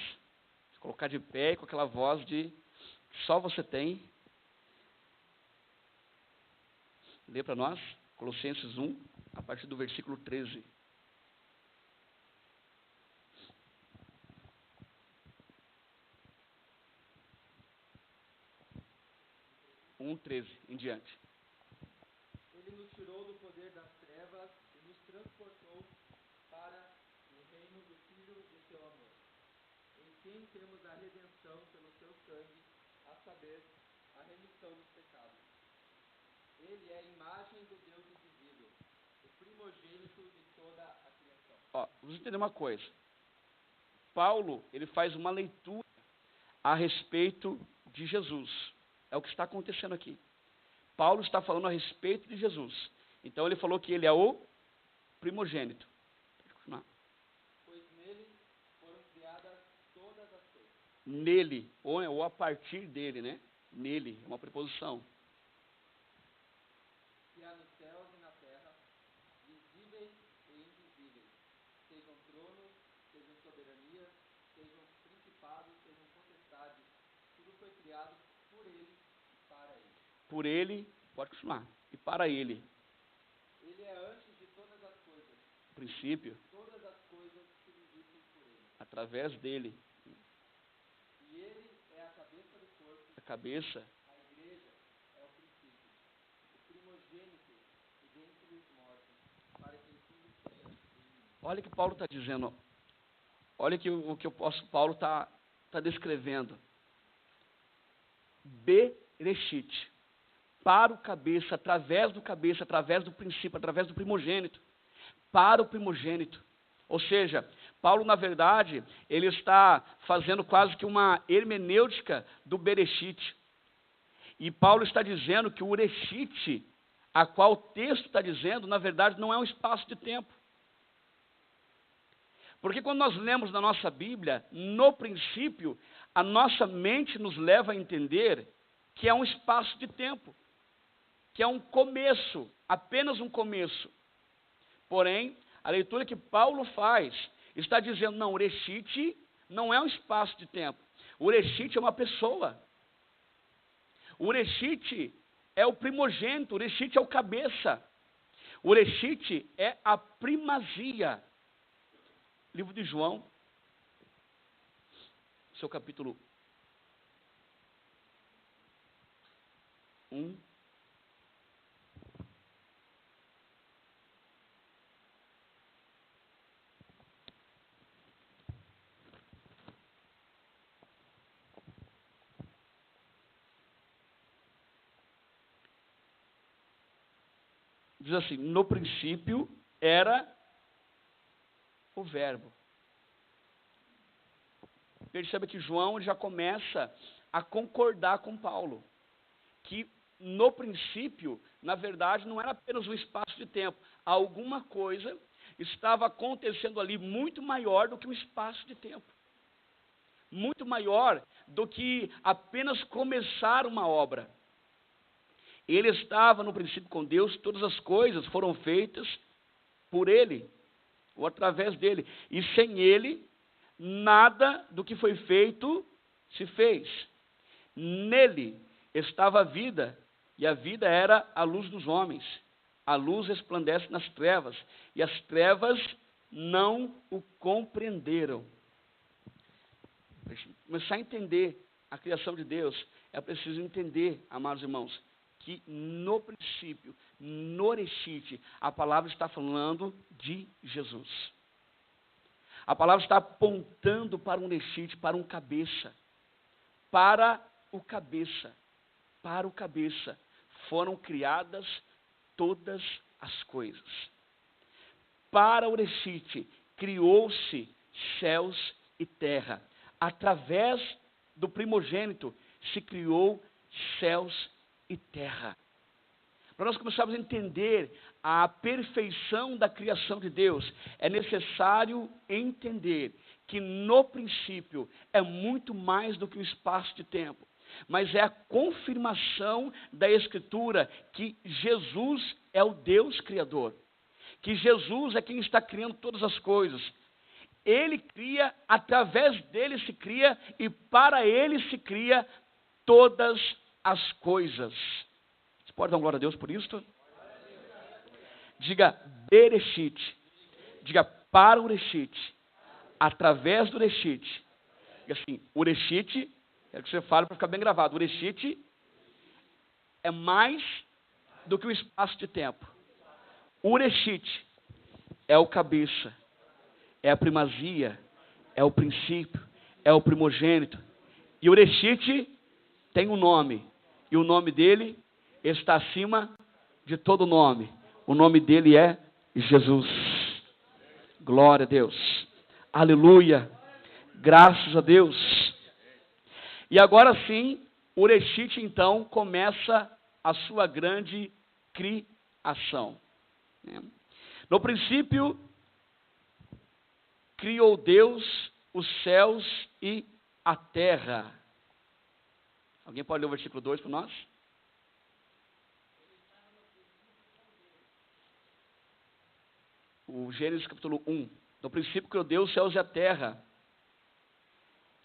Se colocar de pé com aquela voz que só você tem. Lê para nós, Colossenses 1, a partir do versículo 13. 1:13 em diante. Ele nos tirou do poder das trevas e nos transportou para o reino do Filho do seu amor, em quem temos a redenção pelo seu sangue, a saber, a remissão dos pecados. Ele é a imagem do Deus invisível, o primogênito de toda a criação. Vamos entender uma coisa. Paulo, ele faz uma leitura a respeito de Jesus. É o que está acontecendo aqui. Paulo está falando a respeito de Jesus. Então ele falou que ele é o primogênito. Pode continuar. Pois nele foram criadas todas as coisas. Nele, ou a partir dele, né? Nele, é uma preposição. Que há nos céus e na terra, visíveis e invisíveis, sejam tronos, sejam soberanias, sejam principados, sejam potestades, tudo foi criado por ele e para ele. Por ele, pode continuar, e para ele. Ele é antes de todas as coisas. Princípio. Todas as coisas subsistem por ele. Através dele. E ele é a cabeça do corpo. A cabeça. A igreja é o princípio, o primogênito de dentre os mortos, para que tudo seja em mim. Olha o que Paulo está dizendo. Olha o que Paulo está descrevendo. Bereshit. Para o cabeça, através do princípio, através do primogênito. Para o primogênito. Ou seja, Paulo, na verdade, ele está fazendo quase que uma hermenêutica do Bereshit. E Paulo está dizendo que o Ureshit, a qual o texto está dizendo, na verdade, não é um espaço de tempo. Porque quando nós lemos na nossa Bíblia, no princípio, a nossa mente nos leva a entender que é um espaço de tempo, que é um começo, apenas um começo. Porém, a leitura que Paulo faz está dizendo, não, Ureshit não é um espaço de tempo. Ureshit é uma pessoa. Ureshit é o primogênito, Ureshit é o cabeça. Ureshit é a primazia. Livro de João, seu capítulo 1. Diz assim, no princípio era o verbo. Perceba que João já começa a concordar com Paulo, que no princípio, na verdade, não era apenas um espaço de tempo. Alguma coisa estava acontecendo ali muito maior do que um espaço de tempo. Muito maior do que apenas começar uma obra. Ele estava no princípio com Deus, todas as coisas foram feitas por ele, ou através dele. E sem ele, nada do que foi feito se fez. Nele estava a vida, e a vida era a luz dos homens. A luz resplandece nas trevas, e as trevas não o compreenderam. Para começar a entender a criação de Deus, é preciso entender, amados irmãos, que no princípio, no Ureshit, a palavra está falando de Jesus. A palavra está apontando para um Ureshit, para um cabeça. Para o cabeça. Para o cabeça. Foram criadas todas as coisas. Para o Ureshit, criou-se céus e terra. Através do primogênito, se criou céus e terra. Para nós começarmos a entender a perfeição da criação de Deus, é necessário entender que no princípio é muito mais do que um espaço de tempo, mas é a confirmação da Escritura que Jesus é o Deus Criador, que Jesus é quem está criando todas as coisas. Ele cria, através dele se cria e para ele se cria todas as coisas. Você pode dar uma glória a Deus por isso? Diga Bereshit. Diga para o Ureshit. Através do Ureshit. Diga assim, Ureshit, quero que você fale para ficar bem gravado. Ureshit é mais do que o espaço de tempo. O Ureshit é o cabeça, é a primazia, é o princípio, é o primogênito. E o Ureshit tem um nome, e o nome dele está acima de todo nome. O nome dele é Jesus. Glória a Deus. Aleluia. Graças a Deus. E agora sim, o Ureshit então começa a sua grande criação. No princípio, criou Deus os céus e a terra. Alguém pode ler o versículo 2 para nós? O Gênesis capítulo 1. No princípio criou Deus os céus e a terra.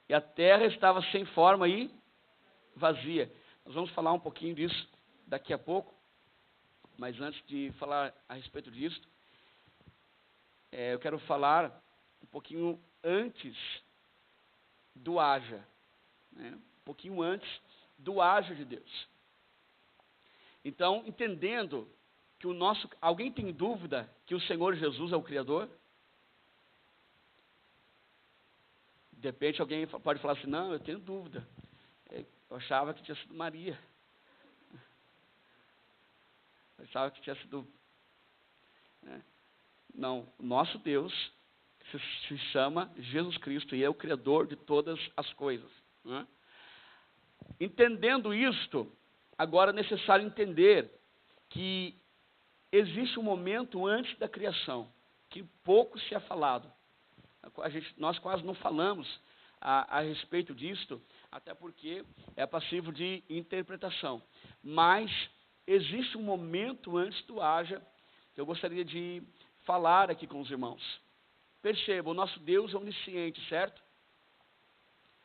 E a terra estava sem forma e vazia. Nós vamos falar um pouquinho disso daqui a pouco. Mas antes de falar a respeito disso, eu quero falar um pouquinho antes do haja. Um pouquinho antes do haja de Deus. Então, entendendo que alguém tem dúvida que o Senhor Jesus é o Criador? De repente alguém pode falar assim, não, eu tenho dúvida. Eu achava que tinha sido Maria. Eu achava que tinha sido... Não, o nosso Deus se chama Jesus Cristo e é o Criador de todas as coisas. Entendendo isto, agora é necessário entender que existe um momento antes da criação, que pouco se é falado. Nós quase não falamos a respeito disto, até porque é passivo de interpretação. Mas existe um momento antes do haja, que eu gostaria de falar aqui com os irmãos. Perceba, o nosso Deus é onisciente, certo?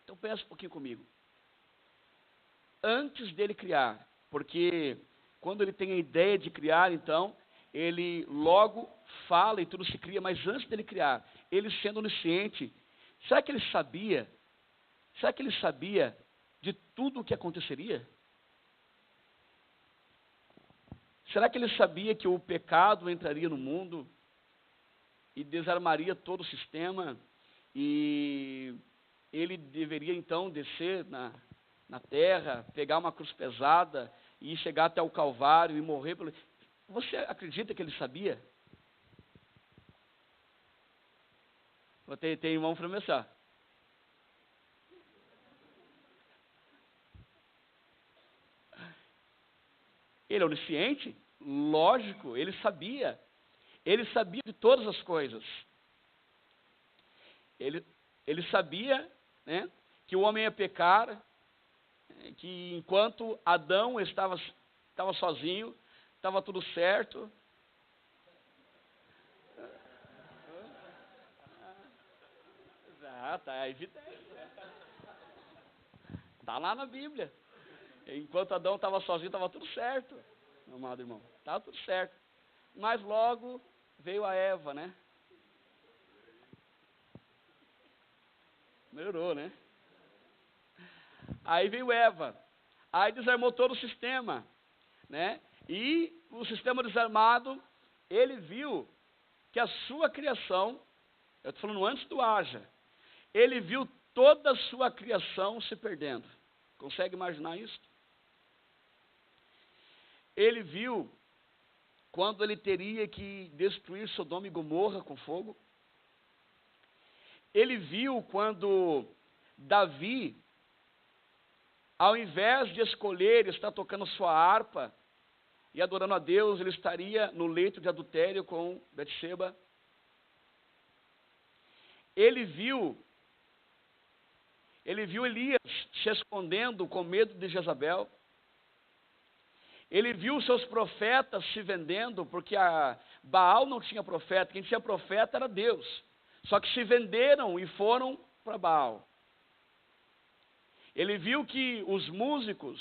Então pensa um pouquinho comigo. Antes dele criar, porque quando ele tem a ideia de criar, então, ele logo fala e tudo se cria, mas antes dele criar, ele sendo onisciente, será que ele sabia de tudo o que aconteceria? Será que ele sabia que o pecado entraria no mundo e desarmaria todo o sistema e ele deveria então descer na terra, pegar uma cruz pesada e chegar até o Calvário e morrer pelo... Você acredita que ele sabia? Tem irmão para começar. Ele é onisciente? Lógico, ele sabia. Ele sabia de todas as coisas. Ele sabia, né, que o homem ia pecar, que enquanto Adão estava sozinho, estava tudo certo. Está evidente. Está lá na Bíblia. Enquanto Adão estava sozinho, estava tudo certo, meu amado irmão. Estava tudo certo. Mas logo veio a Eva, né? Melhorou, né? Aí veio Eva. Aí desarmou todo o sistema, né? E o sistema desarmado, ele viu que a sua criação, eu estou falando antes do haja, ele viu toda a sua criação se perdendo. Consegue imaginar isso? Ele viu quando ele teria que destruir Sodoma e Gomorra com fogo. Ele viu quando Davi, ao invés de escolher estar tocando sua harpa e adorando a Deus, ele estaria no leito de adultério com Betseba. Ele viu Elias se escondendo com medo de Jezabel. Ele viu seus profetas se vendendo, porque Baal não tinha profeta, quem tinha profeta era Deus. Só que se venderam e foram para Baal. Ele viu que os músicos,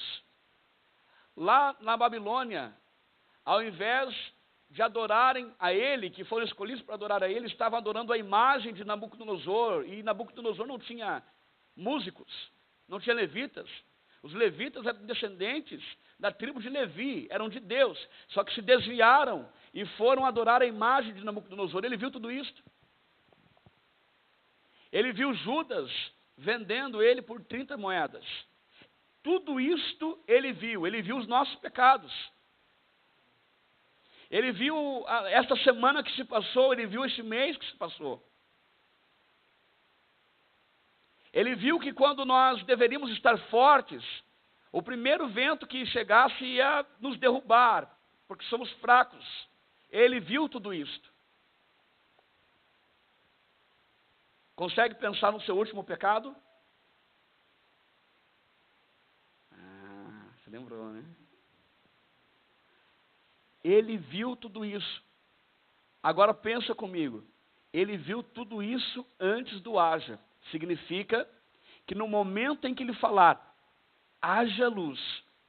lá na Babilônia, ao invés de adorarem a ele, que foram escolhidos para adorar a ele, estavam adorando a imagem de Nabucodonosor, e Nabucodonosor não tinha músicos, não tinha levitas. Os levitas eram descendentes da tribo de Levi, eram de Deus, só que se desviaram e foram adorar a imagem de Nabucodonosor. Ele viu tudo isso. Ele viu Judas vendendo ele por 30 moedas. Tudo isto ele viu os nossos pecados. Ele viu esta semana que se passou, ele viu este mês que se passou. Ele viu que quando nós deveríamos estar fortes, o primeiro vento que chegasse ia nos derrubar, porque somos fracos. Ele viu tudo isto. Consegue pensar no seu último pecado? Você lembrou, né? Ele viu tudo isso. Agora pensa comigo. Ele viu tudo isso antes do haja. Significa que no momento em que ele falar, haja luz,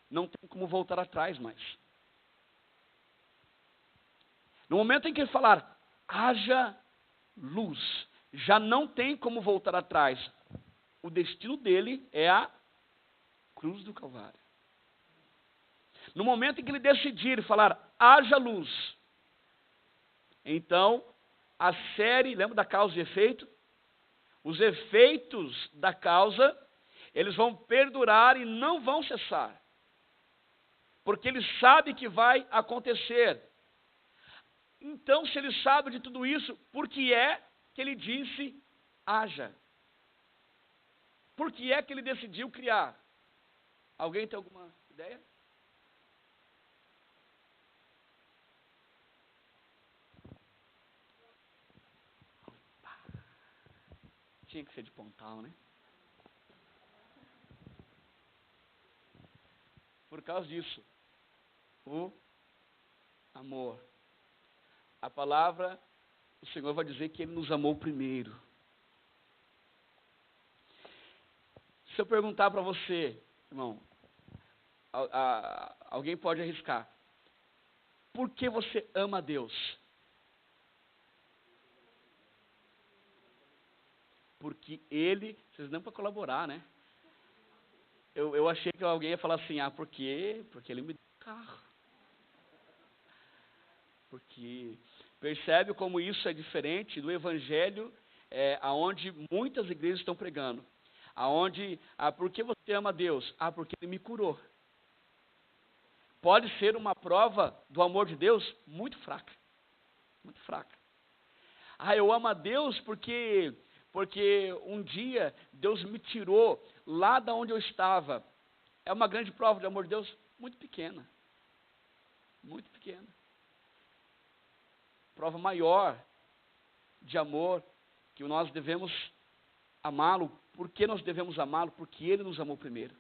não tem como voltar atrás mais. No momento em que ele falar, haja luz, já não tem como voltar atrás. O destino dele é a cruz do Calvário. No momento em que ele decidir falar, haja luz, então a série, lembra da causa e efeito? Os efeitos da causa, eles vão perdurar e não vão cessar. Porque ele sabe que vai acontecer. Então, se ele sabe de tudo isso, por que é que ele disse, haja? Por que é que ele decidiu criar? Alguém tem alguma ideia? Tinha que ser de Pontal, né? Por causa disso, o amor. A palavra, o Senhor vai dizer que Ele nos amou primeiro. Se eu perguntar para você, irmão, alguém pode arriscar. Por que você ama a Deus? Porque Ele, vocês não para colaborar, né? Eu achei que alguém ia falar assim, por quê? Porque Ele me deu um carro. Porque percebe como isso é diferente do evangelho, aonde muitas igrejas estão pregando. Aonde, por que você ama a Deus? Porque Ele me curou. Pode ser uma prova do amor de Deus muito fraca. Muito fraca. Eu amo a Deus porque um dia Deus me tirou lá da onde eu estava. É uma grande prova de amor de Deus? Muito pequena. Muito pequena. Prova maior de amor, que nós devemos amá-lo. Por que nós devemos amá-lo? Porque Ele nos amou primeiro.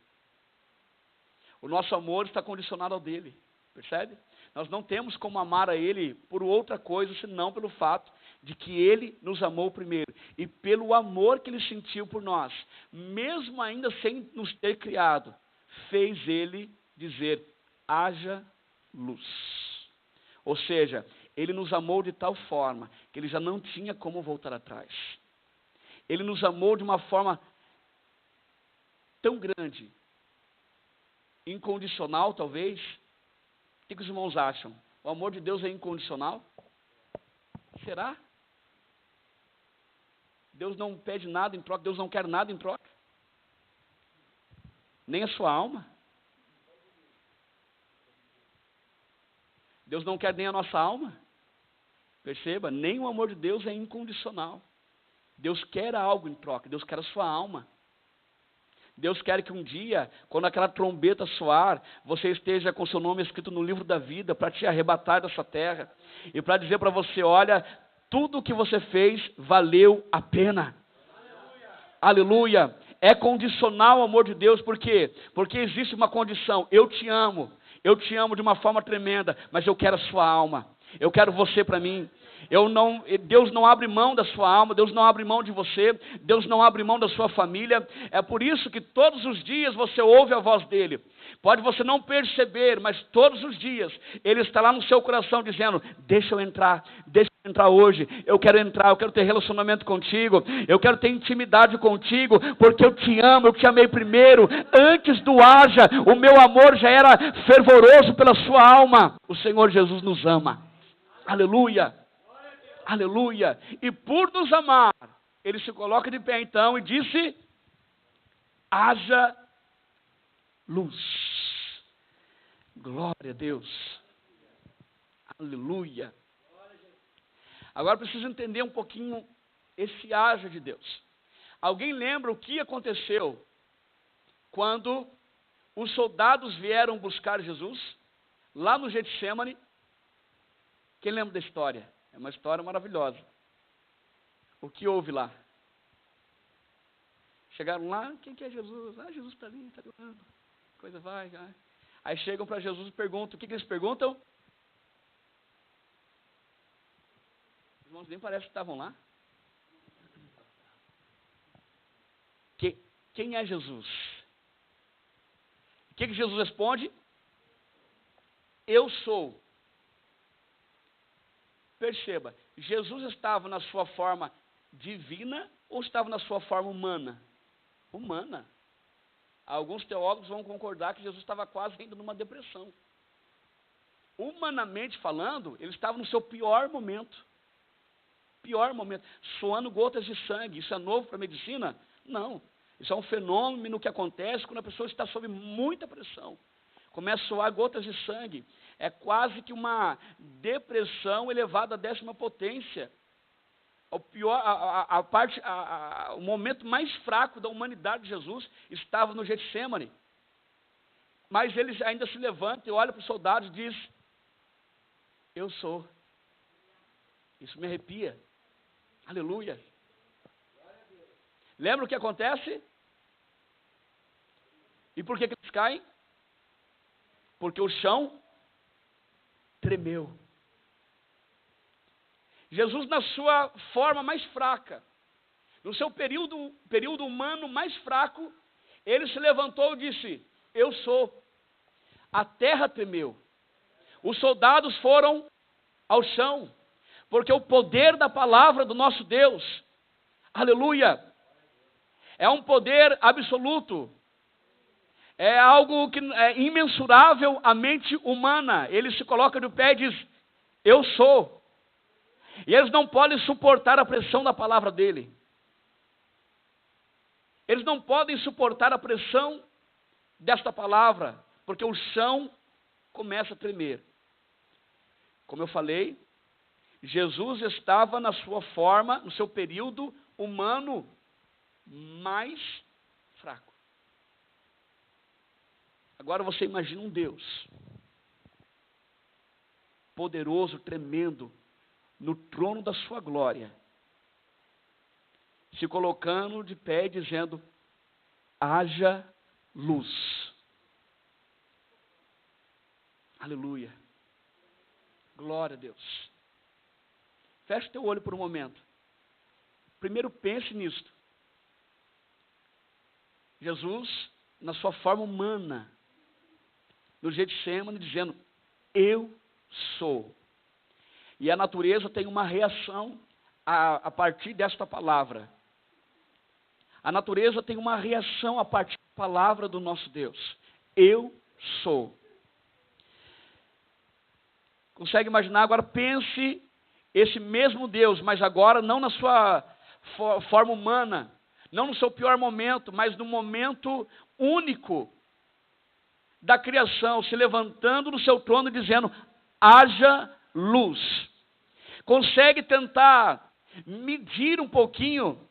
O nosso amor está condicionado ao dele, percebe? Nós não temos como amar a Ele por outra coisa, senão pelo fato de que Ele nos amou primeiro. E pelo amor que Ele sentiu por nós, mesmo ainda sem nos ter criado, fez Ele dizer, haja luz. Ou seja, Ele nos amou de tal forma que Ele já não tinha como voltar atrás. Ele nos amou de uma forma tão grande, incondicional talvez. O que os irmãos acham? O amor de Deus é incondicional? Será? Deus não pede nada em troca, Deus não quer nada em troca? Nem a sua alma? Deus não quer nem a nossa alma? Perceba, nem o amor de Deus é incondicional. Deus quer algo em troca, Deus quer a sua alma. Deus quer que um dia, quando aquela trombeta soar, você esteja com seu nome escrito no livro da vida, para te arrebatar dessa terra, e para dizer para você, olha, tudo o que você fez valeu a pena. Aleluia. É condicional o amor de Deus, por quê? Porque existe uma condição, eu te amo de uma forma tremenda, mas eu quero a sua alma, eu quero você para mim. Deus não abre mão da sua alma, Deus não abre mão de você, Deus não abre mão da sua família. É por isso que todos os dias você ouve a voz dele. Pode você não perceber, mas todos os dias ele está lá no seu coração dizendo, deixa eu entrar, deixa eu entrar hoje, eu quero ter relacionamento contigo, eu quero ter intimidade contigo, porque eu te amo, eu te amei primeiro, antes do haja, o meu amor já era fervoroso pela sua alma. O Senhor Jesus nos ama, aleluia, aleluia, e por nos amar, Ele se coloca de pé então e disse, haja luz, glória a Deus, aleluia. Agora preciso entender um pouquinho esse haja de Deus. Alguém lembra o que aconteceu quando os soldados vieram buscar Jesus, lá no Getsemane? Quem lembra da história? É uma história maravilhosa. O que houve lá? Chegaram lá, quem que é Jesus? Ah, Jesus está ali, está orando. Coisa vai. Aí chegam para Jesus e perguntam, o que eles perguntam? Os irmãos nem parece que estavam lá. Quem é Jesus? O que Jesus responde? Eu sou. Perceba, Jesus estava na sua forma divina ou estava na sua forma humana? Humana. Alguns teólogos vão concordar que Jesus estava quase indo numa depressão. Humanamente falando, ele estava no seu pior momento. Suando gotas de sangue. Isso é novo para a medicina? Não. Isso é um fenômeno que acontece quando a pessoa está sob muita pressão. Começa a suar gotas de sangue. É quase que uma depressão elevada à 10ª potência. O momento mais fraco da humanidade de Jesus estava no Getsemane. Mas ele ainda se levanta e olha para os soldados e diz, eu sou. Isso me arrepia. Aleluia. Lembra o que acontece? E por que eles caem? Porque o chão tremeu. Jesus, na sua forma mais fraca, no seu período humano mais fraco, ele se levantou e disse, eu sou. A terra tremeu. Os soldados foram ao chão, porque o poder da palavra do nosso Deus, aleluia, é um poder absoluto, é algo que é imensurável à mente humana. Ele se coloca de pé e diz, eu sou. E eles não podem suportar a pressão da palavra dele. Eles não podem suportar a pressão desta palavra, porque o chão começa a tremer. Como eu falei, Jesus estava na sua forma, no seu período humano mais fraco. Agora você imagina um Deus poderoso, tremendo, no trono da sua glória, se colocando de pé e dizendo, haja luz. Aleluia. Glória a Deus. Feche teu olho por um momento. Primeiro pense nisto. Jesus, na sua forma humana, no Getsemane, dizendo, eu sou. E a natureza tem uma reação a partir desta palavra. A natureza tem uma reação a partir da palavra do nosso Deus. Eu sou. Consegue imaginar? Agora pense esse mesmo Deus, mas agora não na sua forma humana, não no seu pior momento, mas no momento único da criação, se levantando no seu trono e dizendo, haja luz. Consegue tentar medir um pouquinho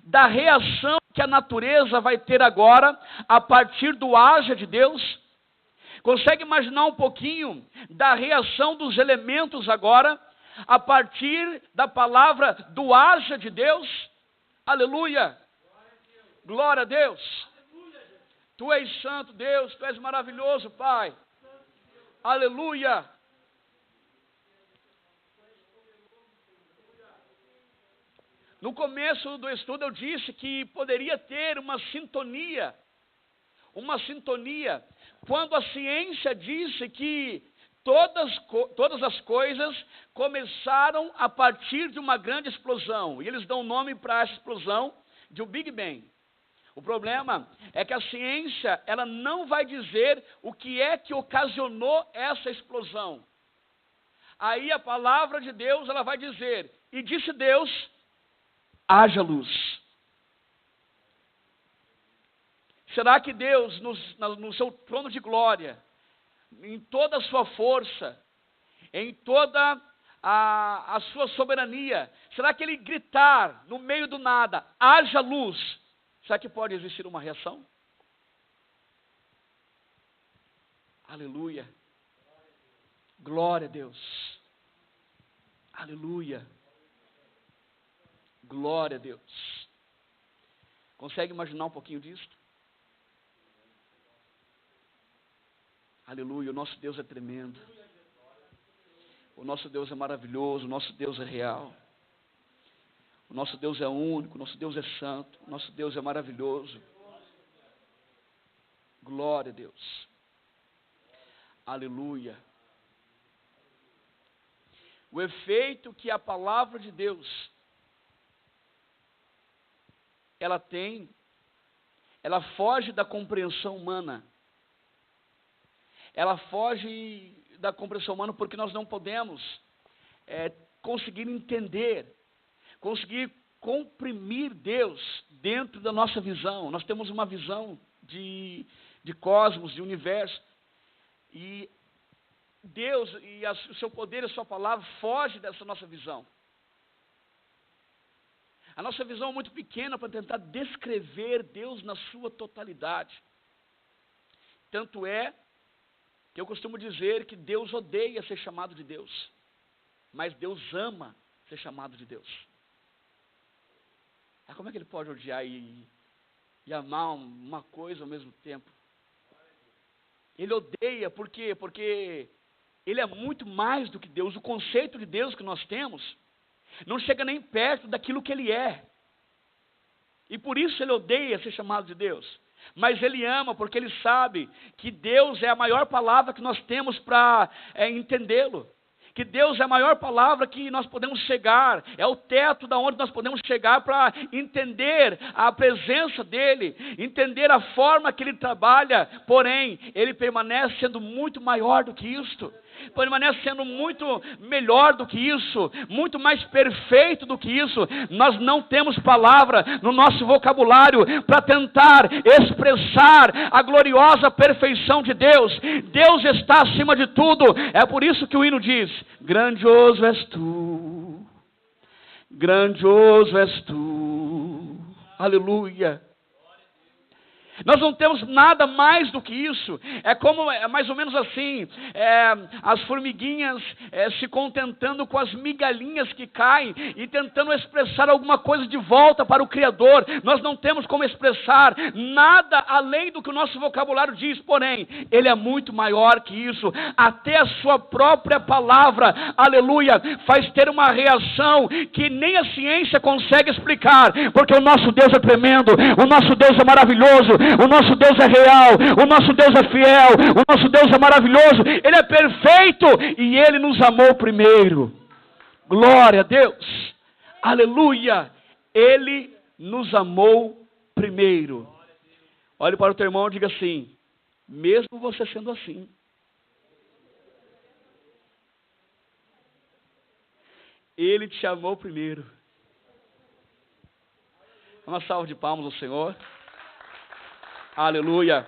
da reação que a natureza vai ter agora, a partir do haja de Deus? Consegue imaginar um pouquinho da reação dos elementos agora, a partir da palavra do haja de Deus? Aleluia! Glória a Deus! Tu és santo, Deus, Tu és maravilhoso, Pai. Aleluia! No começo do estudo eu disse que poderia ter uma sintonia, quando a ciência disse que todas as coisas começaram a partir de uma grande explosão. E eles dão nome para essa explosão de o Big Bang. O problema é que a ciência, ela não vai dizer o que é que ocasionou essa explosão. Aí a palavra de Deus, ela vai dizer: e disse Deus, haja luz. Será que Deus, no seu trono de glória, em toda a sua força, em toda a sua soberania, será que ele gritar no meio do nada, haja luz, será que pode existir uma reação? Aleluia. Glória a Deus. Aleluia. Glória a Deus. Consegue imaginar um pouquinho disso? Aleluia. O nosso Deus é tremendo. O nosso Deus é maravilhoso. O nosso Deus é real. O nosso Deus é único. O nosso Deus é santo. O nosso Deus é maravilhoso. Glória a Deus. Aleluia. O efeito que a palavra de Deus ela tem, ela foge da compreensão humana. Ela foge da compreensão humana porque nós não podemos conseguir entender, conseguir comprimir Deus dentro da nossa visão. Nós temos uma visão de cosmos, de universo, e Deus e o seu poder e a sua palavra foge dessa nossa visão. A nossa visão é muito pequena para tentar descrever Deus na sua totalidade. Tanto é que eu costumo dizer que Deus odeia ser chamado de Deus, mas Deus ama ser chamado de Deus. Como é que ele pode odiar e amar uma coisa ao mesmo tempo? Ele odeia, por quê? Porque ele é muito mais do que Deus. O conceito de Deus que nós temos não chega nem perto daquilo que ele é. E por isso ele odeia ser chamado de Deus. Mas ele ama porque ele sabe que Deus é a maior palavra que nós temos para entendê-lo. Que Deus é a maior palavra que nós podemos chegar, é o teto da onde nós podemos chegar para entender a presença dEle, entender a forma que Ele trabalha, porém, Ele permanece sendo muito maior do que isto, permanece sendo muito melhor do que isso, muito mais perfeito do que isso. Nós não temos palavra no nosso vocabulário para tentar expressar a gloriosa perfeição de Deus. Deus está acima de tudo. É por isso que o hino diz: grandioso és tu, grandioso és tu. Aleluia. Nós não temos nada mais do que isso. É mais ou menos assim, as formiguinhas se contentando com as migalhinhas que caem e tentando expressar alguma coisa de volta para o Criador. Nós não temos como expressar nada além do que o nosso vocabulário diz, porém, Ele é muito maior que isso. Até a sua própria palavra, aleluia, faz ter uma reação que nem a ciência consegue explicar, porque o nosso Deus é tremendo, o nosso Deus é maravilhoso, o nosso Deus é real, o nosso Deus é fiel, o nosso Deus é maravilhoso, Ele é perfeito e Ele nos amou primeiro. Glória a Deus, aleluia, Ele nos amou primeiro. Olhe para o teu irmão e diga assim: mesmo você sendo assim, Ele te amou primeiro. Uma salva de palmas ao Senhor. Aleluia.